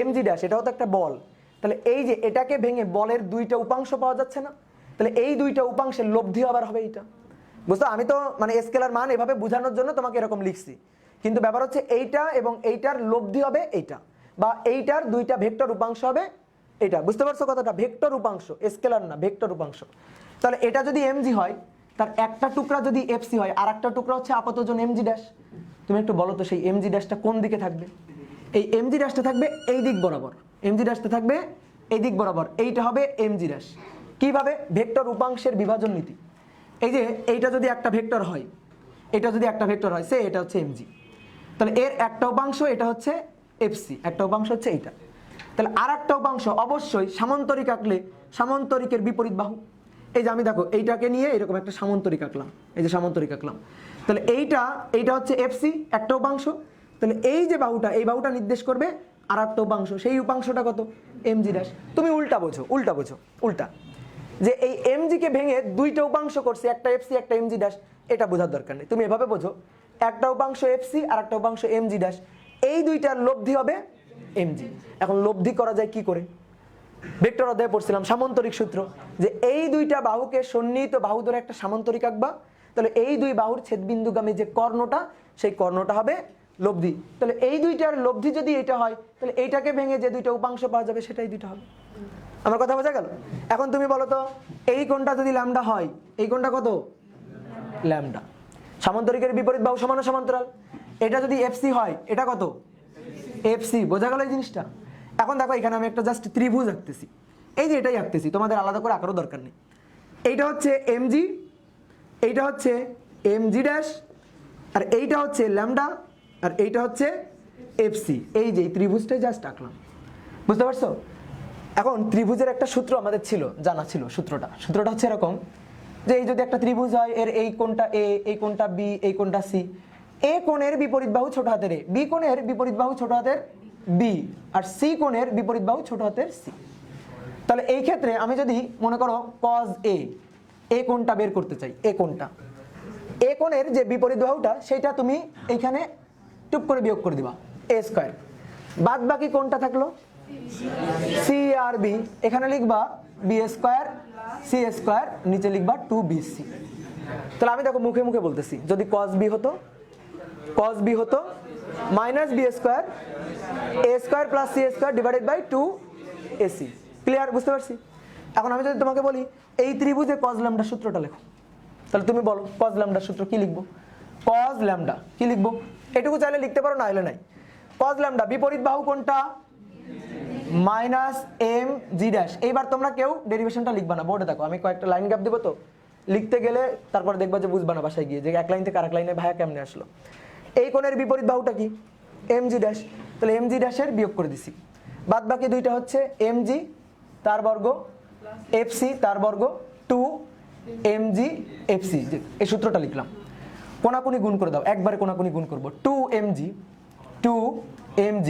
এমজি ড্যাশ এটাও তো একটা বল। তাহলে এই যে এটাকে ভেঙে বলের দুইটা উপাংশ পাওয়া যাচ্ছে না? তাহলে এই দুইটা উপাংশের লব্ধি আবার হবে এইটা। বুঝতো? আমি তো মানে স্কেলার মান এভাবে বোঝানোর জন্য তোমাকে এরকম লিখছি, কিন্তু ব্যাপার হচ্ছে এইটা এবং এইটার লব্ধি হবে এইটা, বা এইটার দুইটা ভেক্টর উপাংশ হবে এটা। বুঝতে পারছো কথাটা? ভেক্টর উপাংশ, স্কেলার না, ভেক্টর উপাংশ। তাহলে এটা যদি এমজি হয়, তার একটা টুকরা যদি এফসি হয় আর একটা টুকরা হচ্ছে আপাত ওজন এমজি ড্যাশ। তুমি একটু বলো তো সেই এমজি ড্যাশটা কোন দিকে থাকবে? এই এমজি ড্যাশটা থাকবে এই দিক বরাবর, এমজি ড্যাশটা থাকবে এই দিক বরাবর, এইটা হবে এমজি ড্যাশ। কিভাবে? ভেক্টর উপাংশের বিভাজন নীতি। এই যে এইটা যদি একটা ভেক্টর হয়, এটা যদি একটা ভেক্টর হয়, সে এটা হচ্ছে এমজি, তাহলে এর একটা উপাংশ এটা হচ্ছে এফসি, একটা উপাংশ হচ্ছে এইটা। তাহলে আর একটা উপাংশ অবশ্যই সামান্তরিক আঁকলে সামান্তরিকের বিপরীত বাহু। এই যে আমি দেখো এইটাকে নিয়ে এরকম একটা সামান্তরিক আঁকলাম, এই যে সামান্তরিক আঁকলাম, তাহলে এইটা হচ্ছে এফসি একটা উপাংশ। তাহলে এই যে বাহুটা, এই বাহুটা নির্দেশ করবে আর একটা উপাংশ, সেই উপাংশটা কত? MG dash. তুমি উল্টা বোঝো, উল্টা বোঝো, উল্টা, যে এই এমজি কে ভেঙে দুইটা উপাংশ করছে, একটা এফসি একটা এমজি ড্যাশ, এটা বোঝার দরকার নেই। তুমি এভাবে বোঝো, একটা উপাংশ এফসি আর একটা উপাংশ এমজি ড্যাশ, এই দুইটার লব্ধি হবে এমজি। এখন লব্ধি করা যায় কি করে? ভেক্টর অধ্যায়ে পড়ছিলাম সামান্তরিক সূত্র, যে এই দুইটা বাহুকে সন্নিহিত বাহু ধরে একটা সামান্তরিক আঁকবা, তাহলে এই দুই বাহুর ছেদবিন্দুগামী যে কর্ণটা, সেই কর্ণটা হবে লব্ধি। তাহলে এই দুইটার লব্ধি যদি এটা হয়, তাহলে এইটাকে ভেঙে যে দুইটা উপাংশ পাওয়া যাবে সেটাই দুইটা হবে। আমার কথা বোঝা গেল? এখন তুমি বলো তো, এই কোণটা যদি ল্যামডা হয়, এই কোণটা কত? ল্যামডা। সামান্তরিকের বিপরীত বাহু সমান সমান্তরাল। এটা যদি এফসি হয়, এটা কত? এফসি। বোঝা গেল এই জিনিসটা? এখন দেখো এখানে আমি একটা জাস্ট ত্রিভুজ আঁকতেছি, এই যে এটাই আঁকতেছি, তোমাদের আলাদা করে আঁকারও দরকার নেই। এইটা হচ্ছে এমজি, এইটা হচ্ছে এমজি ড্যাশ, আর এইটা হচ্ছে ল্যামডা, আর এইটা হচ্ছে এফসি। এই যে ত্রিভুজটাই জাস্ট আঁকলাম। বুঝতে পারছো? এখন ত্রিভুজের একটা সূত্র আমাদের ছিল, জানা ছিল। সূত্রটা হচ্ছে এরকম, যে এই যদি একটা ত্রিভুজ হয়, এর এই কোণটা এ, এই কোণটা বি, এই কোণটা সি, এ কোণের বিপরীত বাহু ছোট হাতের এ, বি কোণের বিপরীত বাহু ছোট হাতের বি, আর সি কোণের বিপরীত বাহু ছোট হাতের সি। তাহলে এই ক্ষেত্রে আমি যদি মনে করো কজ এ কোণটা বের করতে চাই, এ কোণটা, এ কোণের যে বিপরীত বাহুটা সেটা তুমি এইখানে টুপ করে বিয়োগ করে দিবা, এ স্কয়ার। বাদ বাকি কোণটা থাকলো সি আর বি, এখানে লিখবা বি স্কয়ার সি স্কয়ার, নিচে লিখবা 2bc। তাহলে আমি দেখো মুখে মুখে বলতেছি, যদি cos b হতো minus B square A square plus C square divided by 2ac। Clear? বুঝতে পারছি? এখন আমি যদি তোমাকে বলি এই ত্রিভুজে cos ল্যামডা সূত্রটা লেখো, তাহলে তুমি বলো cos ল্যামডা সূত্র কি লিখবো? cos ল্যামডা কি লিখবো? এটুকু চাইলে লিখতে পারো, না হলে নাই। cos ল্যামডা বিপরীত বাহু কোনটা? Minus M G dash. এইবার তোমরা কেউ ডেরিভেশনটা লিখবা না, বোর্ডে দেখো আমি কয়েকটা লাইন গ্যাপ দিব, তো লিখতে গেলে তারপর দেখবা যে বুঝবা না বাসায় গিয়ে, যে এক লাইন থেকে আরেক লাইনে ভাইয়া কেমনে আসলো। এই কোণের বিপরীত বাহুটা কি? mg ড্যাশ, তাহলে mg ড্যাশের বিয়োগ করে দিছি। বাদ বাকি দুইটা হচ্ছে mg তার বর্গ fc তার বর্গ 2 mg fc, এই সূত্রটা লিখলাম। কোনাকুনি গুণ করে দাও, একবারে কোনাকুনি গুণ করব। 2 mg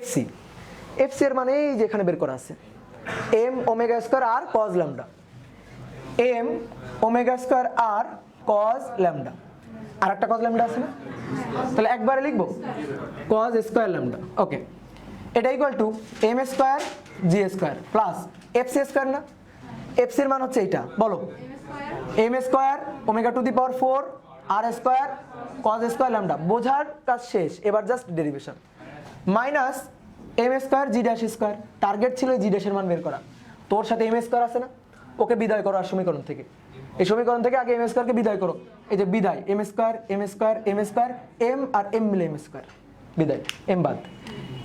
fc, fc এর মানে এই যে এখানে বের করা আছে m omega square r cos lambda, m omega square r cos lambda, আর একটা cos ল্যামডা আছে না, তাহলে একবারে লিখবো cos স্কয়ার ল্যামডা। ওকে, এটা equal to m square g square plus fc square না, fc এর মান হচ্ছে এইটা, বলো m square omega to the power 4 r square cos square lambda, বোঝার কাজ শেষ, এবার just derivation, minus m square g dash square, target ছিল g ড্যাশের মান বের করা, তোর সাথে m স্কয়ার আছে না, ওকে বিদায় করো আর সমীকরণ থেকে, এই সমীকরণ থেকে আগে m স্কয়ারকে বিদায় করো, এই যে বিদায় m স্কয়ার m আর m মিলে m স্কয়ার, বিদায় m বাদ।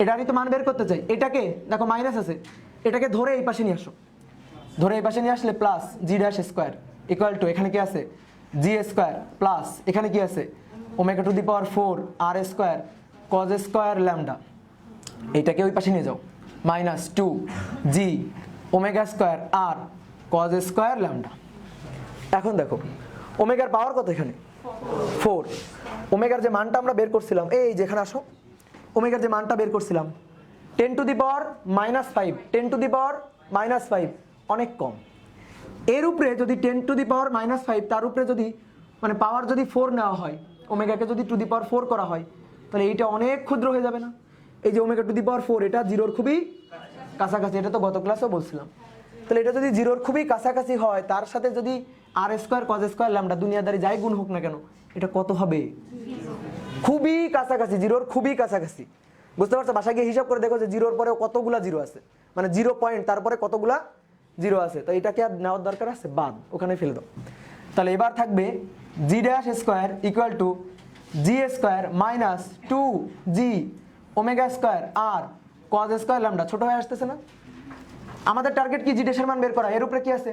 এটা আমি তো মান বের করতে চাই, এটাকে দেখো মাইনাস আছে, এটাকে ধরে এই পাশে নিয়ে আসো, ধরে এই পাশে নিয়ে আসলে plus g dash square equal to এখানে কি আছে g স্কয়ার প্লাস এখানে কি আছে omega to the power 4 r square cos square lambda, এইটাকে ওই পাশে নিয়ে যাও, minus 2 g omega square r cos square lambda. এখন দেখো ওমেগার পাওয়ার কত, এখানে 4, ওমেগার যে মানটা আমরা বের করছিলাম, এই যেখানে আসো, ওমেগার যে মানটা বের করছিলাম 10 two the power -5, 10 two the পাওয়ার -5 অনেক কম, এর উপরে যদি 10 টু দি পাওয়ার -5 তার উপরে যদি মানে পাওয়ার যদি 4 নেওয়া হয়, ওমেগাকে যদি টু দি পাওয়ার 4 করা হয়, তাহলে এইটা অনেক ক্ষুদ্র হয়ে যাবে না, এই যে ওমেগা টু দি পাওয়ার 4 এটা জিরোর খুবই কাছাকাছি, এটা তো গত ক্লাসেও বলছিলাম, তাহলে এটা যদি জিরোর খুবই কাছাকাছি হয়, তার সাথে যদি r square cos square lambda দুনিয়াদারি যাই গুণ হোক না কেন, এটা কত হবে, খুবই কাছাকাছি, জিরোর খুবই কাছাকাছি, বুঝতে পারছো? বাসায় গিয়ে হিসাব করে দেখো যে জিরোর পরে কতগুলা জিরো আছে, মানে 0 পয়েন্ট তারপরে কতগুলা জিরো আছে, তো এটাকে আর নেওয়ার দরকার আছে, বাদ, ওখানে ফেলে দাও। তাহলে এবার থাকবে g dash square equal to g square minus 2g omega square r cos square lambda, ছোট হয়ে আসতেছে না? আমাদের টার্গেট কি g ড্যাশের মান বের করা, এর উপরে কি আছে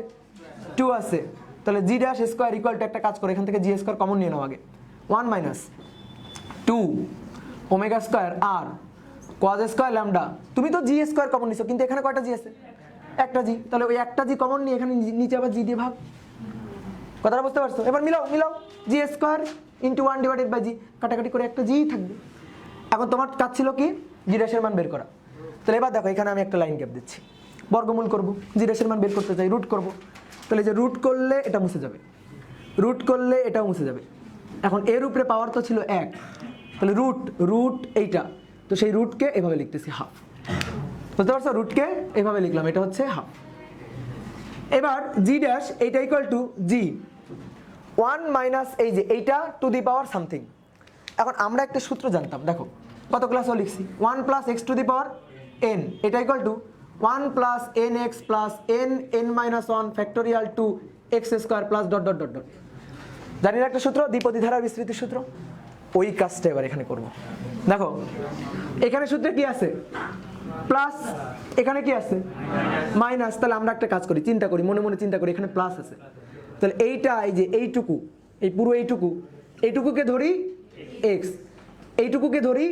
2 আছে, তাহলে g dash square equal to একটা কাজ করে এখান থেকে g স্কয়ার কমন নিয়ে নাও আগে, 1 minus 2 omega square r cos square lambda, তুমি তো g স্কয়ার কমন নিছো, কিন্তু এখানে কয়টা g আছে, একটা g, তাহলে ওই একটা g কমন নিয়ে এখানে নিচে আবার g দিয়ে ভাগ, কথাটা বুঝতে পারছো? এবার মিলাও g square into 1 divided by g, কাটাকাটি করে একটা g থাকবে। এখন তোমার কাজ ছিল কি g ড্যাশের মান বের করা, তাহলে এবার দেখো এখানে আমি একটা লাইন গ্যাপ দিচ্ছি, বর্গমূল করব, g ড্যাশের মান বের করতে চাই, রুট করব, তাহলে যে রুট করলে এটা মুছে যাবে, রুট করলে এটাও মুছে যাবে। এখন এর উপরে পাওয়ার তো ছিল 1, তাহলে রুট এইটা, তো সেই রুটকে এভাবে লিখতেছি হাফ, বুঝতে পারছো? রুটকে এভাবে লিখলাম, এটা হচ্ছে হাফ। এবার g ড্যাশ এইটা ইকুয়াল টু g 1 মাইনাস এই যে এইটা টু দি পাওয়ার সামথিং। এখন আমরা একটা সূত্র জানতাম, দেখো কত ক্লাসও লিখছি, 1 plus X to the power n, এটা equal to 1 plus N X plus n minus 1 factorial to X square plus dot dot dot dot, জানি না একটা সূত্র, দ্বিপদী ধারার বিস্তৃতির সূত্র, ওই কাজটা এবার এখানে করব। দেখো এখানে সূত্রে কি আছে প্লাস, এখানে কি আছে মাইনাস, তাহলে আমরা একটা কাজ করি, চিন্তা করি, মনে মনে চিন্তা করি, এখানে প্লাস আছে, তাহলে এইটা এই যে এইটুকু, এই পুরো এইটুকুকে ধরি x, এইটুকুকে ধরি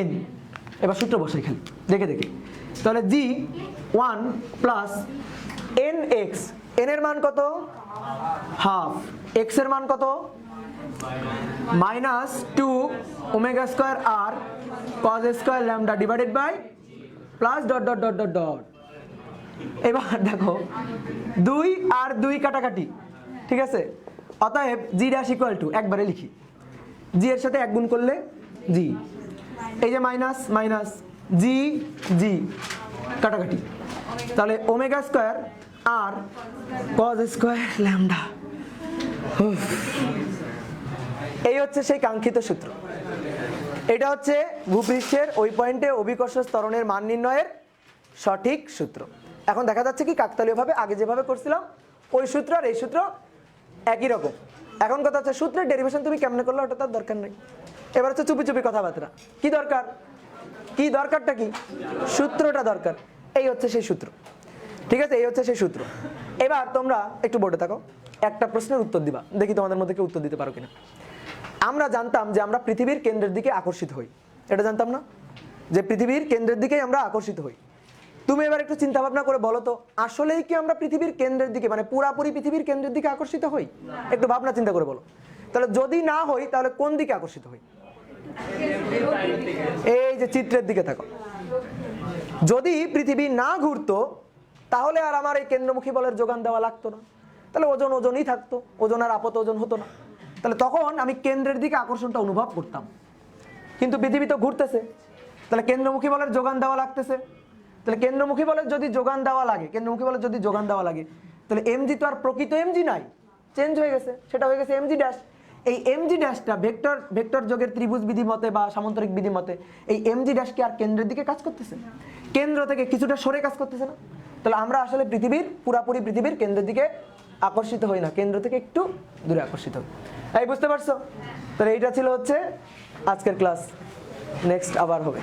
n, এবার সূত্র বসাই খালি দেখে তাহলে g 1 প্লাস nx, n এর মান কত হাফ, x এর মান কত minus 2 omega square r cos square lambda divided by plus dot dot dot dot dot. এবার দেখো 2 আর 2 কাটাকাটি, ঠিক আছে, অতএব g ড্যাশ ইকুয়াল টু, একবারে লিখি, g এর সাথে 1 গুণ করলে g, এই যে মাইনাস মাইনাস g কাটাকাটি, তাহলে omega square r cos square lambda, এই হচ্ছে সেই কাঙ্ক্ষিত সূত্র, এটা হচ্ছে ভূপৃষ্ঠের ওই পয়েন্টে অভিকর্ষ ত্বরণের মান নির্ণয়ের সঠিক সূত্র। এখন দেখা যাচ্ছে কি কাকতালীয়ভাবে আগে যেভাবে করছিলাম ওই সূত্র আর এই সূত্র একই রকম। এখন কথা হচ্ছে সূত্রের ডেরিভেশন তুমি কেমনে করলে ওটা তার দরকার নেই, এবার হচ্ছে চুপি চুপি কথাবার্তা, কি দরকার, কি দরকারটা কি, সূত্রটা দরকার, এই হচ্ছে সেই সূত্র, ঠিক আছে, এই হচ্ছে সেই সূত্র। এবার তোমরা একটু বোর্ডে থাকো, একটা প্রশ্নের উত্তর দিবা, দেখি তোমাদের মধ্যে কেউ উত্তর দিতে পারো কিনা। আমরা জানতাম যে আমরা পৃথিবীর কেন্দ্রের দিকে আকর্ষিত হই, এটা জানতাম না যে পৃথিবীর কেন্দ্রের দিকেই আমরা আকর্ষিত হই। তুমি এবার একটু চিন্তা ভাবনা করে বলো তো, আসলেই কি আমরা পৃথিবীর কেন্দ্রের দিকে মানে পুরাপুরি পৃথিবীর কেন্দ্রের দিকে আকর্ষিত হই? একটু ভাবনা চিন্তা করে বলো। তাহলে যদি না হই তাহলে কোন দিকে আকর্ষিত হই? এই যে চিত্রের দিকে থাকো। যদি পৃথিবী না ঘুরতো তাহলে আর আমার এই কেন্দ্রমুখী বলের যোগান দেওয়া লাগতো না, তাহলে ওজন ওজনই থাকতো, ওজন আর আপত ওজন হতো না। তাহলে তখন আমি কেন্দ্রের দিকে আকর্ষণটা অনুভব করতাম। কিন্তু পৃথিবী তো ঘুরতেছে, তাহলে কেন্দ্রমুখী বলের যোগান দেওয়া লাগতেছে। তাহলে কেন্দ্রমুখী বলের যদি যোগান দেওয়া লাগে, কেন্দ্রমুখী বলের যদি যোগান দেওয়া লাগে, তাহলে এমজি তো আর প্রকৃত এমজি নাই, চেঞ্জ হয়ে গেছে, সেটা হয়ে গেছে এমজি ড্যাশ। এই এমজি ড্যাশটা ভেক্টর যোগের ত্রিভুজ বিধি মতে বা সামান্তরিক বিধি মতে এই এমজি ড্যাশ কি আর কেন্দ্রের দিকে কাজ করতেছে? কেন্দ্র থেকে কিছুটা সরে কাজ করতেছে না? তাহলে আমরা আসলে পুরাপুরি পৃথিবীর কেন্দ্রের দিকে আকর্ষিত হই না, কেন্দ্র থেকে একটু দূরে আকর্ষিত হই। এই বুঝতে পারছো? তাহলে এইটা ছিল হচ্ছে আজকের ক্লাস। নেক্সট আবার হবে।